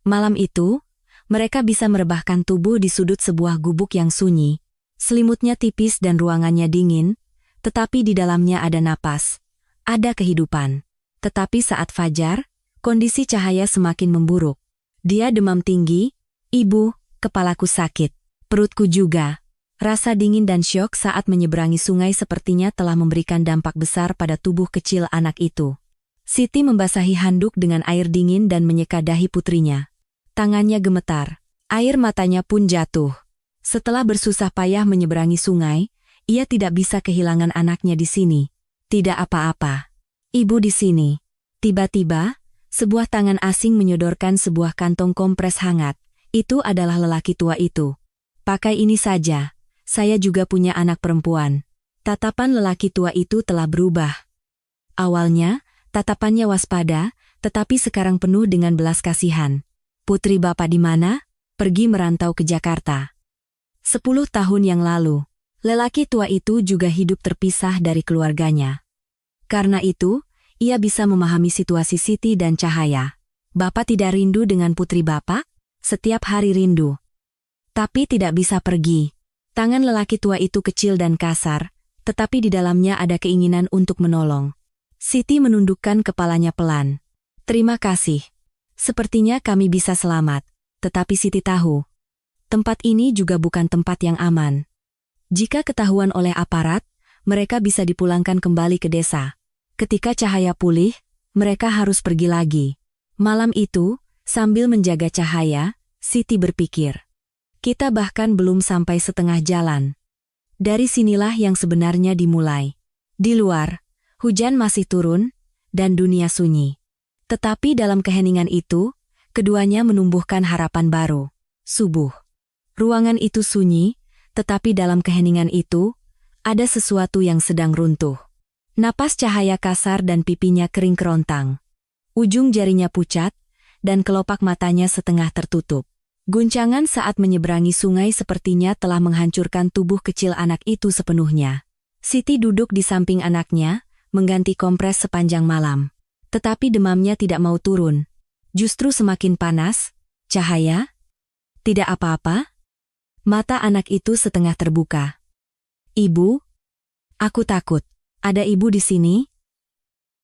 Malam itu, mereka bisa merebahkan tubuh di sudut sebuah gubuk yang sunyi. Selimutnya tipis dan ruangannya dingin, tetapi di dalamnya ada napas, ada kehidupan. Tetapi saat fajar, kondisi Cahaya semakin memburuk. Dia demam tinggi, "Ibu, kepalaku sakit, perutku juga." Rasa dingin dan syok saat menyeberangi sungai sepertinya telah memberikan dampak besar pada tubuh kecil anak itu. Siti membasahi handuk dengan air dingin dan menyeka dahi putrinya. Tangannya gemetar, air matanya pun jatuh. Setelah bersusah payah menyeberangi sungai, ia tidak bisa kehilangan anaknya di sini. "Tidak apa-apa. Ibu di sini." Tiba-tiba, sebuah tangan asing menyodorkan sebuah kantong kompres hangat. Itu adalah lelaki tua itu. "Pakai ini saja. saya juga punya anak perempuan. Tatapan lelaki tua itu telah berubah. Awalnya, tatapannya waspada, tetapi sekarang penuh dengan belas kasihan. Putri Bapak di mana? Pergi merantau ke Jakarta. 10 tahun yang lalu, lelaki tua itu juga hidup terpisah dari keluarganya. Karena itu, ia bisa memahami situasi Siti dan Cahaya. Bapak tidak rindu dengan putri Bapak? Setiap hari rindu. Tapi tidak bisa pergi. Tangan lelaki tua itu kecil dan kasar, tetapi di dalamnya ada keinginan untuk menolong. Siti menundukkan kepalanya pelan. Terima kasih. Sepertinya kami bisa selamat. Tetapi Siti tahu, tempat ini juga bukan tempat yang aman. Jika ketahuan oleh aparat, mereka bisa dipulangkan kembali ke desa. Ketika Cahaya pulih, mereka harus pergi lagi. Malam itu, sambil menjaga Cahaya, Siti berpikir. Kita bahkan belum sampai setengah jalan. Dari sinilah yang sebenarnya dimulai. Di luar, hujan masih turun, dan dunia sunyi. Tetapi dalam keheningan itu, keduanya menumbuhkan harapan baru. Subuh. Ruangan itu sunyi, tetapi dalam keheningan itu, ada sesuatu yang sedang runtuh. Napas Cahaya kasar dan pipinya kering kerontang. Ujung jarinya pucat, dan kelopak matanya setengah tertutup. Guncangan saat menyeberangi sungai sepertinya telah menghancurkan tubuh kecil anak itu sepenuhnya. Siti duduk di samping anaknya, mengganti kompres sepanjang malam. Tetapi demamnya tidak mau turun. Justru semakin panas. Cahaya? Tidak apa-apa? Mata anak itu setengah terbuka. Ibu? Aku takut. Ada ibu di sini?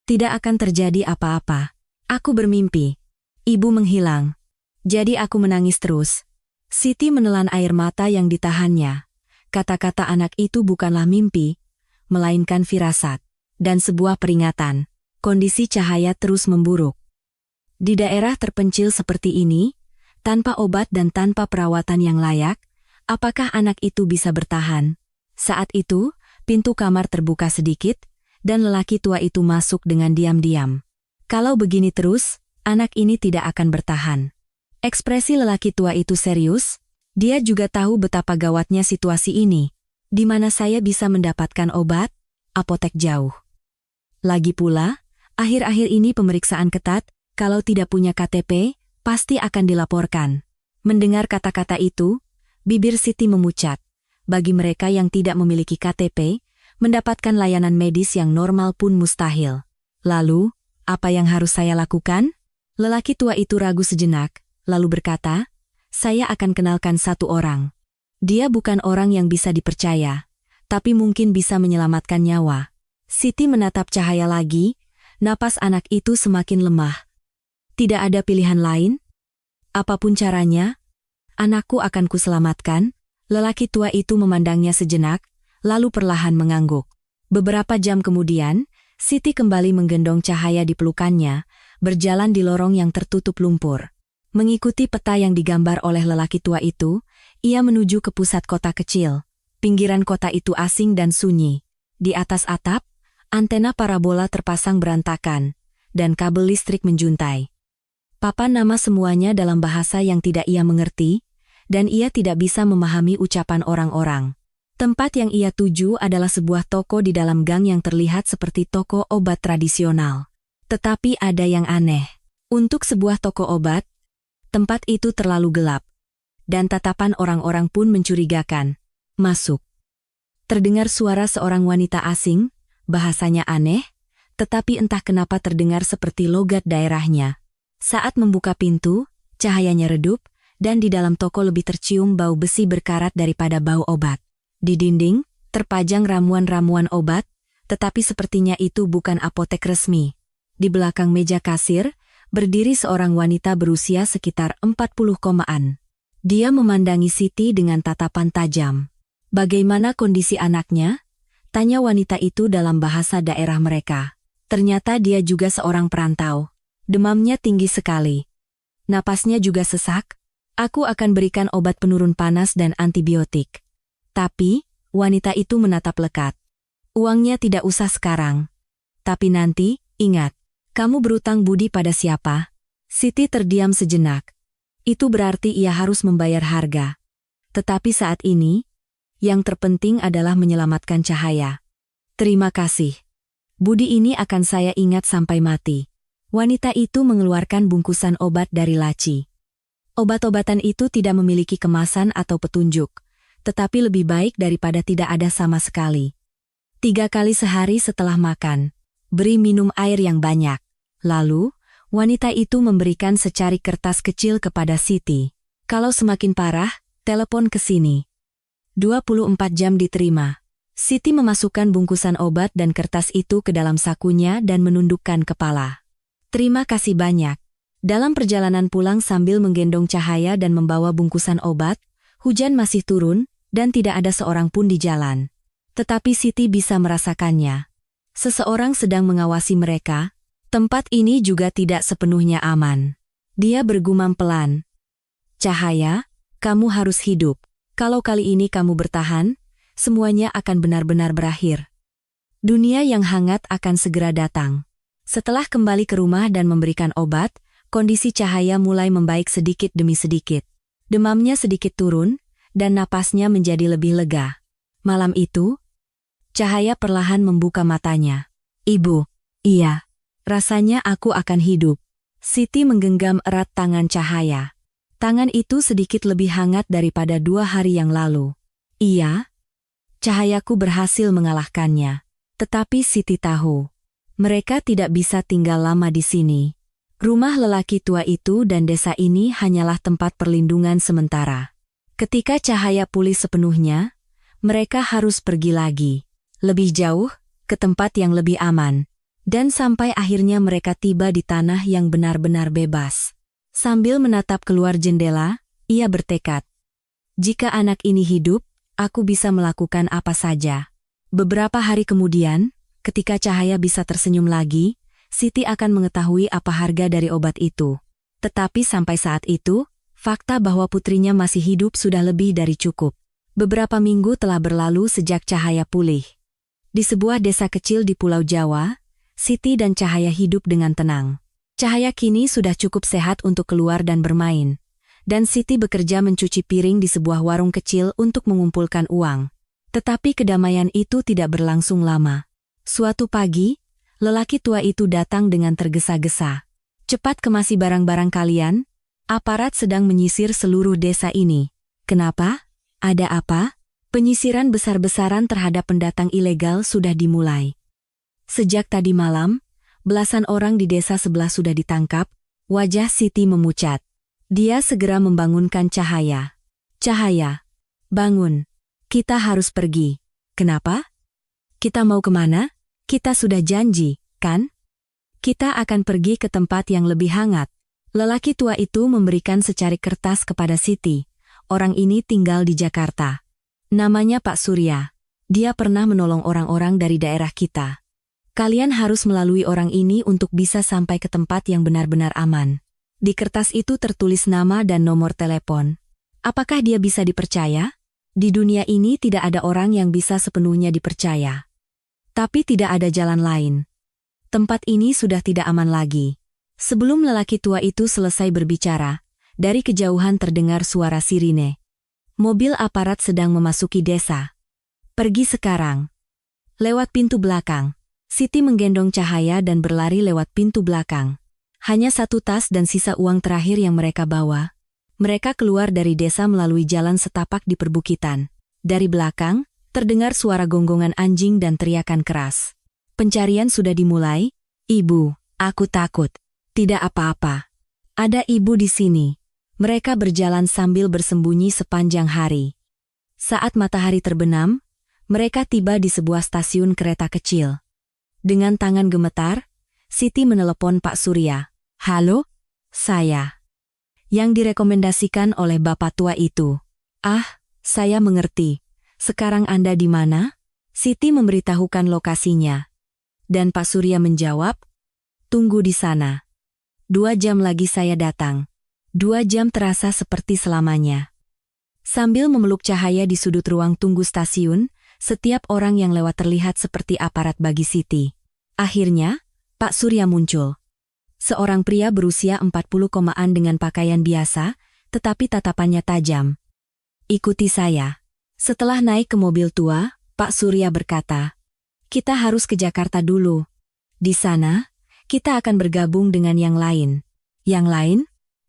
Tidak akan terjadi apa-apa. Aku bermimpi. Ibu menghilang. Jadi aku menangis terus. Siti menelan air mata yang ditahannya. Kata-kata anak itu bukanlah mimpi, melainkan firasat, dan sebuah peringatan. Kondisi Cahaya terus memburuk. Di daerah terpencil seperti ini, tanpa obat dan tanpa perawatan yang layak, apakah anak itu bisa bertahan? Saat itu, pintu kamar terbuka sedikit, dan lelaki tua itu masuk dengan diam-diam. Kalau begini terus, anak ini tidak akan bertahan. Ekspresi lelaki tua itu serius. Dia juga tahu betapa gawatnya situasi ini. Di mana saya bisa mendapatkan obat? Apotek jauh. Lagi pula, akhir-akhir ini pemeriksaan ketat, kalau tidak punya KTP, pasti akan dilaporkan. Mendengar kata-kata itu, bibir Siti memucat. Bagi mereka yang tidak memiliki KTP, mendapatkan layanan medis yang normal pun mustahil. Lalu, apa yang harus saya lakukan? Lelaki tua itu ragu sejenak, lalu berkata, saya akan kenalkan satu orang. Dia bukan orang yang bisa dipercaya, tapi mungkin bisa menyelamatkan nyawa. Siti menatap Cahaya lagi, napas anak itu semakin lemah. Tidak ada pilihan lain? Apapun caranya, anakku akan kuselamatkan. Lelaki tua itu memandangnya sejenak, lalu perlahan mengangguk. Beberapa jam kemudian, Siti kembali menggendong Cahaya di pelukannya, berjalan di lorong yang tertutup lumpur. Mengikuti peta yang digambar oleh lelaki tua itu, ia menuju ke pusat kota kecil. Pinggiran kota itu asing dan sunyi. Di atas atap, antena parabola terpasang berantakan, dan kabel listrik menjuntai. Papan nama semuanya dalam bahasa yang tidak ia mengerti, dan ia tidak bisa memahami ucapan orang-orang. Tempat yang ia tuju adalah sebuah toko di dalam gang yang terlihat seperti toko obat tradisional. Tetapi ada yang aneh. Untuk sebuah toko obat, tempat itu terlalu gelap. Dan tatapan orang-orang pun mencurigakan. Masuk. Terdengar suara seorang wanita asing, bahasanya aneh, tetapi entah kenapa terdengar seperti logat daerahnya. Saat membuka pintu, cahayanya redup, dan di dalam toko lebih tercium bau besi berkarat daripada bau obat. Di dinding, terpajang ramuan-ramuan obat, tetapi sepertinya itu bukan apotek resmi. Di belakang meja kasir, berdiri seorang wanita berusia sekitar 40-an. Dia memandangi Siti dengan tatapan tajam. Bagaimana kondisi anaknya? Tanya wanita itu dalam bahasa daerah mereka. Ternyata dia juga seorang perantau. Demamnya tinggi sekali. Napasnya juga sesak. Aku akan berikan obat penurun panas dan antibiotik. Tapi, wanita itu menatap lekat. Uangnya tidak usah sekarang. Tapi nanti, ingat, kamu berutang budi pada siapa? Siti terdiam sejenak. Itu berarti ia harus membayar harga. Tetapi saat ini, Yang terpenting adalah menyelamatkan Cahaya. Terima kasih. Budi ini akan saya ingat sampai mati. Wanita itu mengeluarkan bungkusan obat dari laci. Obat-obatan itu tidak memiliki kemasan atau petunjuk, tetapi lebih baik daripada tidak ada sama sekali. 3 kali sehari setelah makan, beri minum air yang banyak. Lalu, wanita itu memberikan secari kertas kecil kepada Siti. Kalau semakin parah, telepon ke sini. 24 jam diterima. Siti memasukkan bungkusan obat dan kertas itu ke dalam sakunya dan menundukkan kepala. Terima kasih banyak. Dalam perjalanan pulang sambil menggendong Cahaya dan membawa bungkusan obat, hujan masih turun dan tidak ada seorang pun di jalan. Tetapi Siti bisa merasakannya. Seseorang sedang mengawasi mereka. Tempat ini juga tidak sepenuhnya aman. Dia bergumam pelan. Cahaya, kamu harus hidup. Kalau kali ini kamu bertahan, semuanya akan benar-benar berakhir. Dunia yang hangat akan segera datang. Setelah kembali ke rumah dan memberikan obat, kondisi Cahaya mulai membaik sedikit demi sedikit. Demamnya sedikit turun, dan napasnya menjadi lebih lega. Malam itu, Cahaya perlahan membuka matanya. Ibu, iya. Rasanya aku akan hidup. Siti menggenggam erat tangan Cahaya. Tangan itu sedikit lebih hangat daripada 2 hari yang lalu. Iya, Cahayaku berhasil mengalahkannya. Tetapi Siti tahu, mereka tidak bisa tinggal lama di sini. Rumah lelaki tua itu dan desa ini hanyalah tempat perlindungan sementara. Ketika Cahaya pulih sepenuhnya, mereka harus pergi lagi. Lebih jauh, ke tempat yang lebih aman. Dan sampai akhirnya mereka tiba di tanah yang benar-benar bebas. Sambil menatap keluar jendela, ia bertekad. Jika anak ini hidup, aku bisa melakukan apa saja. Beberapa hari kemudian, ketika Cahaya bisa tersenyum lagi, Siti akan mengetahui apa harga dari obat itu. Tetapi sampai saat itu, fakta bahwa putrinya masih hidup sudah lebih dari cukup. Beberapa minggu telah berlalu sejak Cahaya pulih. Di sebuah desa kecil di Pulau Jawa, Siti dan Cahaya hidup dengan tenang. Cahaya kini sudah cukup sehat untuk keluar dan bermain. Dan Siti bekerja mencuci piring di sebuah warung kecil untuk mengumpulkan uang. Tetapi kedamaian itu tidak berlangsung lama. Suatu pagi, lelaki tua itu datang dengan tergesa-gesa. Cepat kemasi barang-barang kalian, aparat sedang menyisir seluruh desa ini. Kenapa? Ada apa? Penyisiran besar-besaran terhadap pendatang ilegal sudah dimulai. Sejak tadi malam, belasan orang di desa sebelah sudah ditangkap. Wajah Siti memucat. Dia segera membangunkan Cahaya. Cahaya, bangun. Kita harus pergi. Kenapa? Kita mau kemana? Kita sudah janji, kan? Kita akan pergi ke tempat yang lebih hangat. Lelaki tua itu memberikan secari kertas kepada Siti. Orang ini tinggal di Jakarta. Namanya Pak Surya. Dia pernah menolong orang-orang dari daerah kita. Kalian harus melalui orang ini untuk bisa sampai ke tempat yang benar-benar aman. Di kertas itu tertulis nama dan nomor telepon. Apakah dia bisa dipercaya? Di dunia ini tidak ada orang yang bisa sepenuhnya dipercaya. Tapi tidak ada jalan lain. Tempat ini sudah tidak aman lagi. Sebelum lelaki tua itu selesai berbicara, dari kejauhan terdengar suara sirine. Mobil aparat sedang memasuki desa. Pergi sekarang. Lewat pintu belakang. Siti menggendong Cahaya dan berlari lewat pintu belakang. Hanya satu tas dan sisa uang terakhir yang mereka bawa. Mereka keluar dari desa melalui jalan setapak di perbukitan. Dari belakang, terdengar suara gonggongan anjing dan teriakan keras. Pencarian sudah dimulai. Ibu, aku takut. Tidak apa-apa. Ada ibu di sini. Mereka berjalan sambil bersembunyi sepanjang hari. Saat matahari terbenam, mereka tiba di sebuah stasiun kereta kecil. Dengan tangan gemetar, Siti menelepon Pak Surya. Halo, saya. Yang direkomendasikan oleh bapak tua itu. Ah, saya mengerti. Sekarang Anda di mana? Siti memberitahukan lokasinya. Dan Pak Surya menjawab, tunggu di sana. 2 jam lagi saya datang. 2 jam terasa seperti selamanya. Sambil memeluk Cahaya di sudut ruang tunggu stasiun, setiap orang yang lewat terlihat seperti aparat bagi Siti. Akhirnya, Pak Surya muncul. Seorang pria berusia 40-an dengan pakaian biasa, tetapi tatapannya tajam. Ikuti saya. Setelah naik ke mobil tua, Pak Surya berkata, "Kita harus ke Jakarta dulu. Di sana, kita akan bergabung dengan yang lain." Yang lain?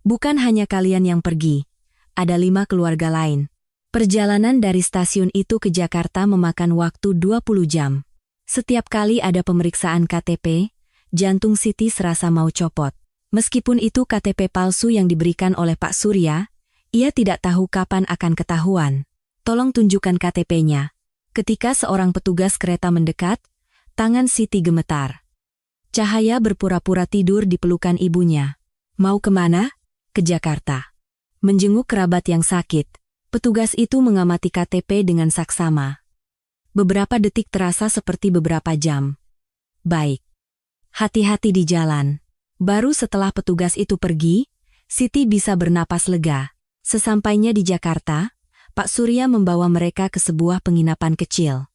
Bukan hanya kalian yang pergi. Ada 5 keluarga lain. Perjalanan dari stasiun itu ke Jakarta memakan waktu 20 jam. Setiap kali ada pemeriksaan KTP, jantung Siti serasa mau copot. Meskipun itu KTP palsu yang diberikan oleh Pak Surya, ia tidak tahu kapan akan ketahuan. "Tolong tunjukkan KTP-nya." Ketika seorang petugas kereta mendekat, tangan Siti gemetar. Cahaya berpura-pura tidur di pelukan ibunya. "Mau kemana?" "Ke Jakarta." Menjenguk kerabat yang sakit, petugas itu mengamati KTP dengan saksama. Beberapa detik terasa seperti beberapa jam. "Baik. Hati-hati di jalan." Baru setelah petugas itu pergi, Siti bisa bernapas lega. Sesampainya di Jakarta, Pak Surya membawa mereka ke sebuah penginapan kecil.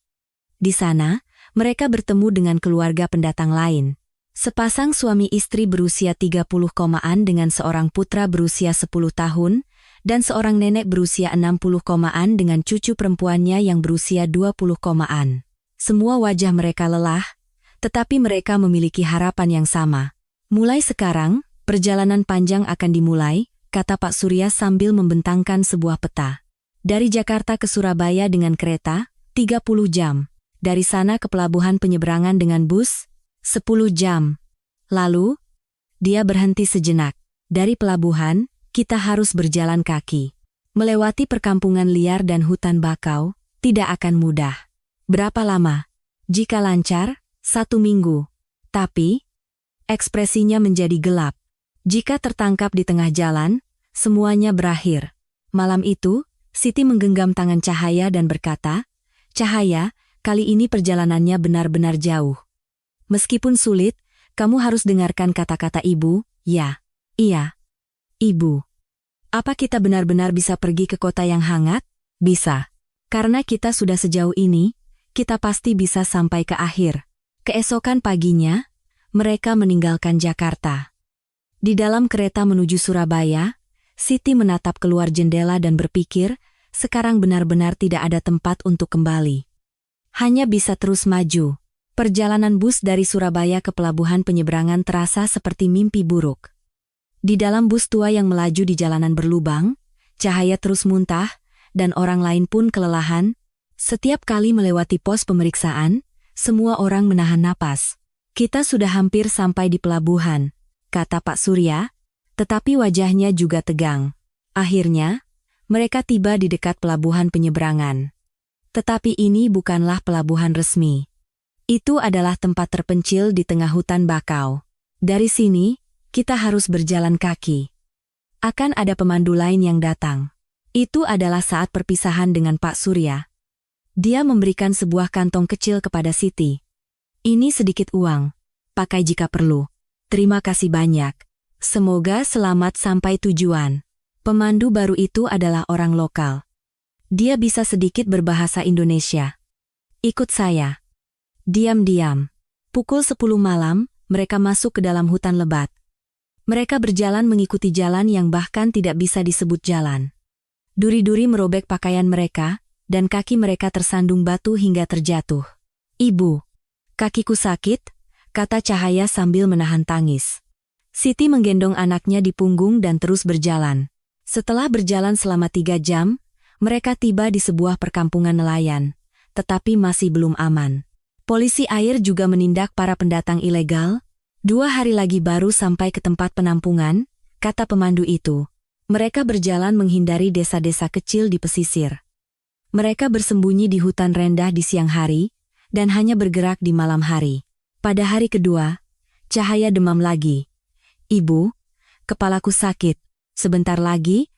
Di sana, mereka bertemu dengan keluarga pendatang lain. Sepasang suami istri berusia 30-an dengan seorang putra berusia 10 tahun, dan seorang nenek berusia 60-an dengan cucu perempuannya yang berusia 20-an. Semua wajah mereka lelah, tetapi mereka memiliki harapan yang sama. "Mulai sekarang, perjalanan panjang akan dimulai," kata Pak Surya sambil membentangkan sebuah peta. "Dari Jakarta ke Surabaya dengan kereta, 30 jam. Dari sana ke pelabuhan penyeberangan dengan bus, 10 jam. Lalu, dia berhenti sejenak. Dari pelabuhan, kita harus berjalan kaki. Melewati perkampungan liar dan hutan bakau, tidak akan mudah." "Berapa lama?" "Jika lancar, 1 minggu. Tapi," ekspresinya menjadi gelap, "jika tertangkap di tengah jalan, semuanya berakhir." Malam itu, Siti menggenggam tangan Cahaya dan berkata, "Cahaya, kali ini perjalanannya benar-benar jauh. Meskipun sulit, kamu harus dengarkan kata-kata ibu." "Ya, iya. Ibu. Apa kita benar-benar bisa pergi ke kota yang hangat?" "Bisa. Karena kita sudah sejauh ini, kita pasti bisa sampai ke akhir." Keesokan paginya, mereka meninggalkan Jakarta. Di dalam kereta menuju Surabaya, Siti menatap keluar jendela dan berpikir, sekarang benar-benar tidak ada tempat untuk kembali. Hanya bisa terus maju. Perjalanan bus dari Surabaya ke pelabuhan penyeberangan terasa seperti mimpi buruk. Di dalam bus tua yang melaju di jalanan berlubang, Cahaya terus muntah, dan orang lain pun kelelahan. Setiap kali melewati pos pemeriksaan, semua orang menahan napas. "Kita sudah hampir sampai di pelabuhan," kata Pak Surya, tetapi wajahnya juga tegang. Akhirnya, mereka tiba di dekat pelabuhan penyeberangan. Tetapi ini bukanlah pelabuhan resmi. Itu adalah tempat terpencil di tengah hutan bakau. Dari sini, kita harus berjalan kaki. Akan ada pemandu lain yang datang. Itu adalah saat perpisahan dengan Pak Surya. Dia memberikan sebuah kantong kecil kepada Siti. "Ini sedikit uang. Pakai jika perlu. Terima kasih banyak. Semoga selamat sampai tujuan." Pemandu baru itu adalah orang lokal. Dia bisa sedikit berbahasa Indonesia. "Ikut saya." Diam-diam. Pukul 10 malam, mereka masuk ke dalam hutan lebat. Mereka berjalan mengikuti jalan yang bahkan tidak bisa disebut jalan. Duri-duri merobek pakaian mereka, dan kaki mereka tersandung batu hingga terjatuh. "Ibu, kakiku sakit," kata Cahaya sambil menahan tangis. Siti menggendong anaknya di punggung dan terus berjalan. Setelah berjalan selama 3 jam, mereka tiba di sebuah perkampungan nelayan, tetapi masih belum aman. Polisi air juga menindak para pendatang ilegal. 2 hari lagi baru sampai ke tempat penampungan, kata pemandu itu. Mereka berjalan menghindari desa-desa kecil di pesisir. Mereka bersembunyi di hutan rendah di siang hari, dan hanya bergerak di malam hari. Pada hari kedua, Cahaya demam lagi. "Ibu, kepalaku sakit. Sebentar lagi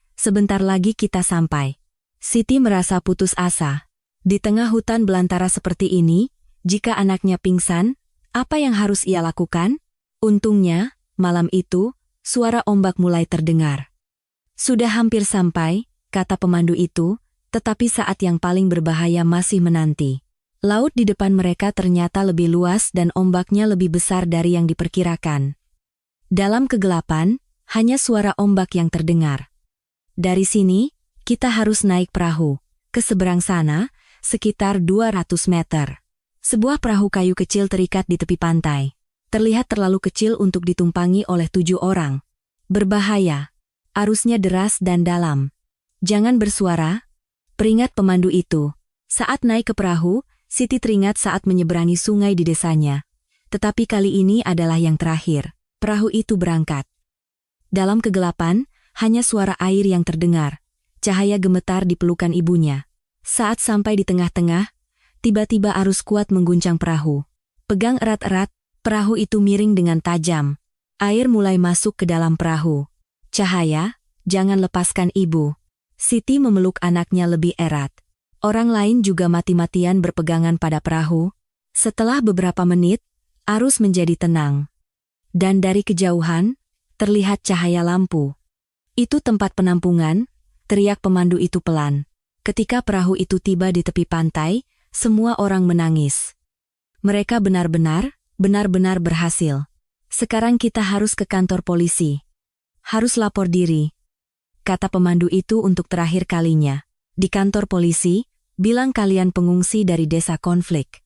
kita sampai." Siti merasa putus asa. Di tengah hutan belantara seperti ini, jika anaknya pingsan, apa yang harus ia lakukan? Untungnya, malam itu, suara ombak mulai terdengar. "Sudah hampir sampai," kata pemandu itu, tetapi saat yang paling berbahaya masih menanti. Laut di depan mereka ternyata lebih luas dan ombaknya lebih besar dari yang diperkirakan. Dalam kegelapan, hanya suara ombak yang terdengar. "Dari sini, kita harus naik perahu," Ke seberang sana, sekitar 200 meter. Sebuah perahu kayu kecil terikat di tepi pantai. Terlihat terlalu kecil untuk ditumpangi oleh 7 orang. Berbahaya. Arusnya deras dan dalam. Jangan bersuara, peringat pemandu itu. Saat naik ke perahu, Siti teringat saat menyeberangi sungai di desanya. Tetapi kali ini adalah yang terakhir. Perahu itu berangkat. Dalam kegelapan, hanya suara air yang terdengar. Cahaya gemetar di pelukan ibunya. Saat sampai di tengah-tengah, tiba-tiba arus kuat mengguncang perahu. Pegang erat-erat, perahu itu miring dengan tajam. Air mulai masuk ke dalam perahu. Cahaya, jangan lepaskan ibu. Siti memeluk anaknya lebih erat. Orang lain juga mati-matian berpegangan pada perahu. Setelah beberapa menit, arus menjadi tenang. Dan dari kejauhan, terlihat cahaya lampu. Itu tempat penampungan, teriak pemandu itu pelan. Ketika perahu itu tiba di tepi pantai, semua orang menangis. Mereka benar-benar berhasil. Sekarang kita harus ke kantor polisi. Harus lapor diri, kata pemandu itu untuk terakhir kalinya. Di kantor polisi, bilang kalian pengungsi dari desa konflik.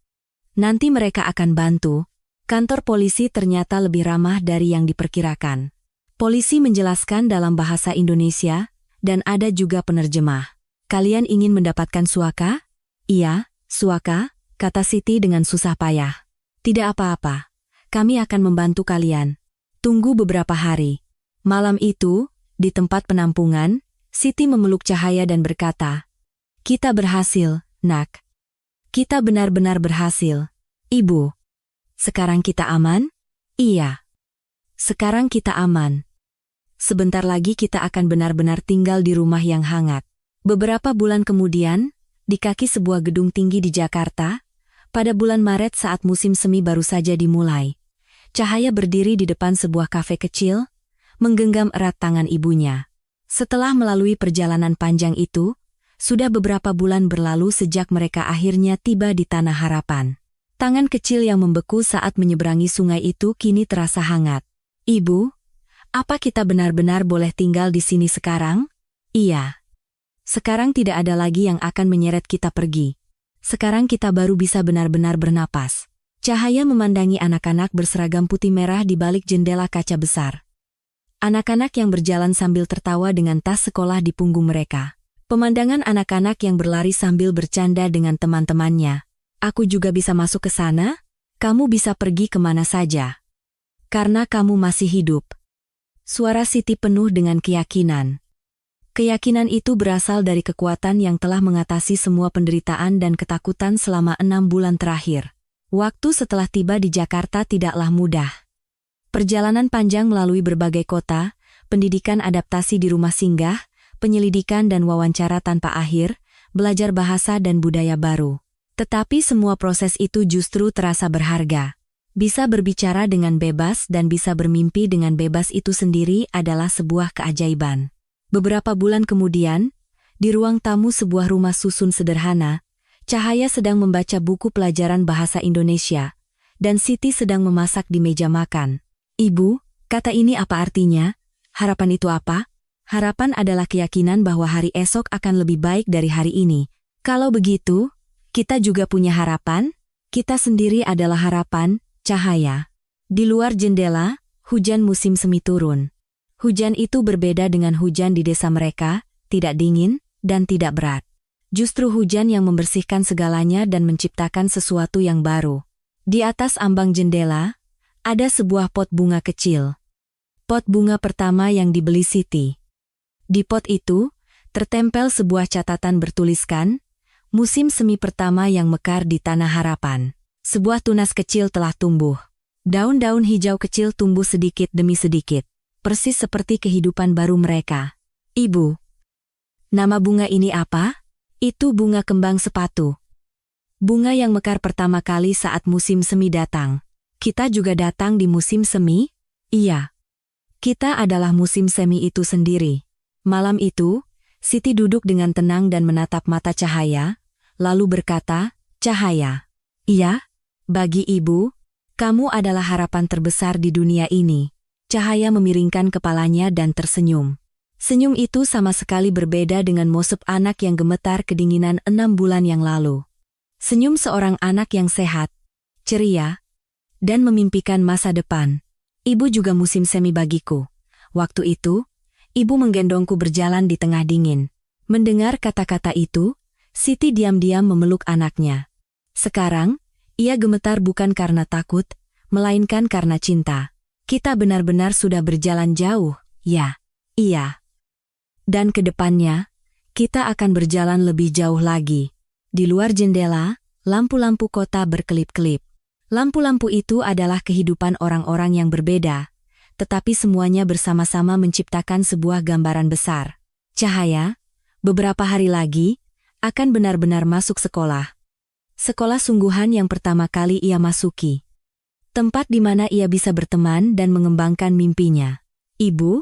Nanti mereka akan bantu. Kantor polisi ternyata lebih ramah dari yang diperkirakan. Polisi menjelaskan dalam bahasa Indonesia, dan ada juga penerjemah. Kalian ingin mendapatkan suaka? Iya, suaka, kata Siti dengan susah payah. Tidak apa-apa, kami akan membantu kalian. Tunggu beberapa hari. Malam itu, di tempat penampungan, Siti memeluk Cahaya dan berkata, "Kita berhasil, nak. Kita benar-benar berhasil. Ibu. Sekarang kita aman?" "Iya. Sekarang kita aman. Sebentar lagi kita akan benar-benar tinggal di rumah yang hangat." Beberapa bulan kemudian, di kaki sebuah gedung tinggi di Jakarta, pada bulan Maret saat musim semi baru saja dimulai, Cahaya berdiri di depan sebuah kafe kecil, menggenggam erat tangan ibunya. Setelah melalui perjalanan panjang itu, sudah beberapa bulan berlalu sejak mereka akhirnya tiba di Tanah Harapan. Tangan kecil yang membeku saat menyeberangi sungai itu kini terasa hangat. "Ibu, apa kita benar-benar boleh tinggal di sini sekarang?" "Iya. Sekarang tidak ada lagi yang akan menyeret kita pergi. Sekarang kita baru bisa benar-benar bernapas." Cahaya memandangi anak-anak berseragam putih merah di balik jendela kaca besar. Anak-anak yang berjalan sambil tertawa dengan tas sekolah di punggung mereka. Pemandangan anak-anak yang berlari sambil bercanda dengan teman-temannya. "Aku juga bisa masuk ke sana? Kamu bisa pergi kemana saja. Karena kamu masih hidup." Suara Siti penuh dengan keyakinan. Keyakinan itu berasal dari kekuatan yang telah mengatasi semua penderitaan dan ketakutan selama 6 bulan terakhir. Waktu setelah tiba di Jakarta tidaklah mudah. Perjalanan panjang melalui berbagai kota, pendidikan adaptasi di rumah singgah, penyelidikan dan wawancara tanpa akhir, belajar bahasa dan budaya baru. Tetapi semua proses itu justru terasa berharga. Bisa berbicara dengan bebas dan bisa bermimpi dengan bebas itu sendiri adalah sebuah keajaiban. Beberapa bulan kemudian, di ruang tamu sebuah rumah susun sederhana, Cahaya sedang membaca buku pelajaran bahasa Indonesia, dan Siti sedang memasak di meja makan. "Ibu, kata ini apa artinya? Harapan itu apa?" "Harapan adalah keyakinan bahwa hari esok akan lebih baik dari hari ini. Kalau begitu, kita juga punya harapan? Kita sendiri adalah harapan." Cahaya. Di luar jendela, hujan musim semi turun. Hujan itu berbeda dengan hujan di desa mereka, tidak dingin dan tidak berat. Justru hujan yang membersihkan segalanya dan menciptakan sesuatu yang baru. Di atas ambang jendela, ada sebuah pot bunga kecil. Pot bunga pertama yang dibeli Siti. Di pot itu, tertempel sebuah catatan bertuliskan, "Musim semi pertama yang mekar di Tanah Harapan." Sebuah tunas kecil telah tumbuh. Daun-daun hijau kecil tumbuh sedikit demi sedikit. Persis seperti kehidupan baru mereka. "Ibu, nama bunga ini apa?" "Itu bunga kembang sepatu. Bunga yang mekar pertama kali saat musim semi datang." "Kita juga datang di musim semi?" "Iya. Kita adalah musim semi itu sendiri." Malam itu, Siti duduk dengan tenang dan menatap mata Cahaya, lalu berkata, "Cahaya. Iya, bagi ibu, kamu adalah harapan terbesar di dunia ini." Cahaya memiringkan kepalanya dan tersenyum. Senyum itu sama sekali berbeda dengan mosep anak yang gemetar kedinginan 6 bulan yang lalu. Senyum seorang anak yang sehat, ceria, dan memimpikan masa depan. Ibu juga musim semi bagiku. Waktu itu, ibu menggendongku berjalan di tengah dingin. Mendengar kata-kata itu, Siti diam-diam memeluk anaknya. Sekarang, ia gemetar bukan karena takut, melainkan karena cinta. Kita benar-benar sudah berjalan jauh, ya. Iya. Dan ke depannya, kita akan berjalan lebih jauh lagi. Di luar jendela, lampu-lampu kota berkelip-kelip. Lampu-lampu itu adalah kehidupan orang-orang yang berbeda, tetapi semuanya bersama-sama menciptakan sebuah gambaran besar. Cahaya, beberapa hari lagi, akan benar-benar masuk sekolah. Sekolah sungguhan yang pertama kali ia masuki. Tempat di mana ia bisa berteman dan mengembangkan mimpinya. Ibu,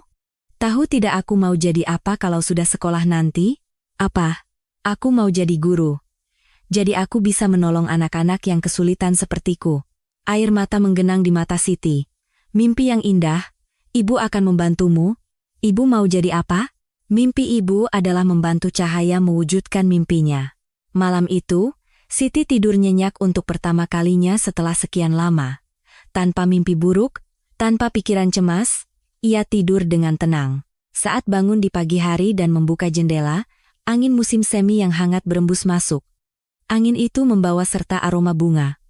tahu tidak aku mau jadi apa kalau sudah sekolah nanti? Apa? Aku mau jadi guru. Jadi aku bisa menolong anak-anak yang kesulitan sepertiku. Air mata menggenang di mata Siti. Mimpi yang indah, ibu akan membantumu. Ibu mau jadi apa? Mimpi ibu adalah membantu Cahaya mewujudkan mimpinya. Malam itu, Siti tidur nyenyak untuk pertama kalinya setelah sekian lama. Tanpa mimpi buruk, tanpa pikiran cemas, ia tidur dengan tenang. Saat bangun di pagi hari dan membuka jendela, angin musim semi yang hangat berembus masuk. Angin itu membawa serta aroma bunga.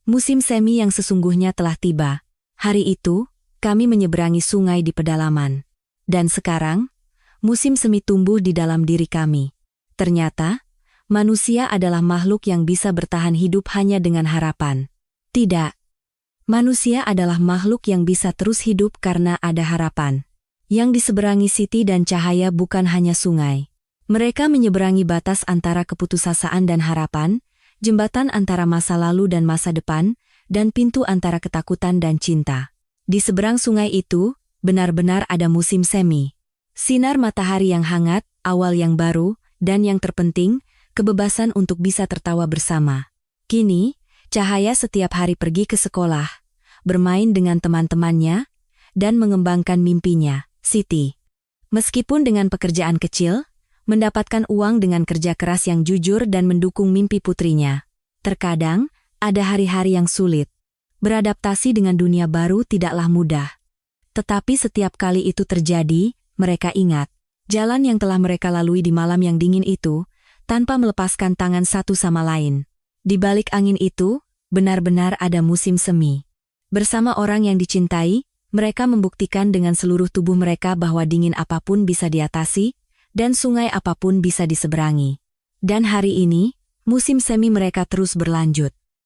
Musim semi yang sesungguhnya telah tiba. Hari itu, kami menyeberangi sungai di pedalaman. Dan sekarang, musim semi tumbuh di dalam diri kami. Ternyata, manusia adalah makhluk yang bisa bertahan hidup hanya dengan harapan. Tidak. Manusia adalah makhluk yang bisa terus hidup karena ada harapan. Yang diseberangi Siti dan Cahaya bukan hanya sungai. Mereka menyeberangi batas antara keputusasaan dan harapan, jembatan antara masa lalu dan masa depan, dan pintu antara ketakutan dan cinta. Di seberang sungai itu, benar-benar ada musim semi. Sinar matahari yang hangat, awal yang baru, dan yang terpenting, kebebasan untuk bisa tertawa bersama. Kini, Cahaya setiap hari pergi ke sekolah, bermain dengan teman-temannya, dan mengembangkan mimpinya, Siti. Meskipun dengan pekerjaan kecil, mendapatkan uang dengan kerja keras yang jujur dan mendukung mimpi putrinya. Terkadang, ada hari-hari yang sulit. Beradaptasi dengan dunia baru tidaklah mudah. Tetapi setiap kali itu terjadi, mereka ingat jalan yang telah mereka lalui di malam yang dingin itu, tanpa melepaskan tangan satu sama lain. Di balik angin itu, benar-benar ada musim semi. Bersama orang yang dicintai, mereka membuktikan dengan seluruh tubuh mereka bahwa dingin apapun bisa diatasi, dan sungai apapun bisa diseberangi. Dan hari ini, musim semi mereka terus berlanjut.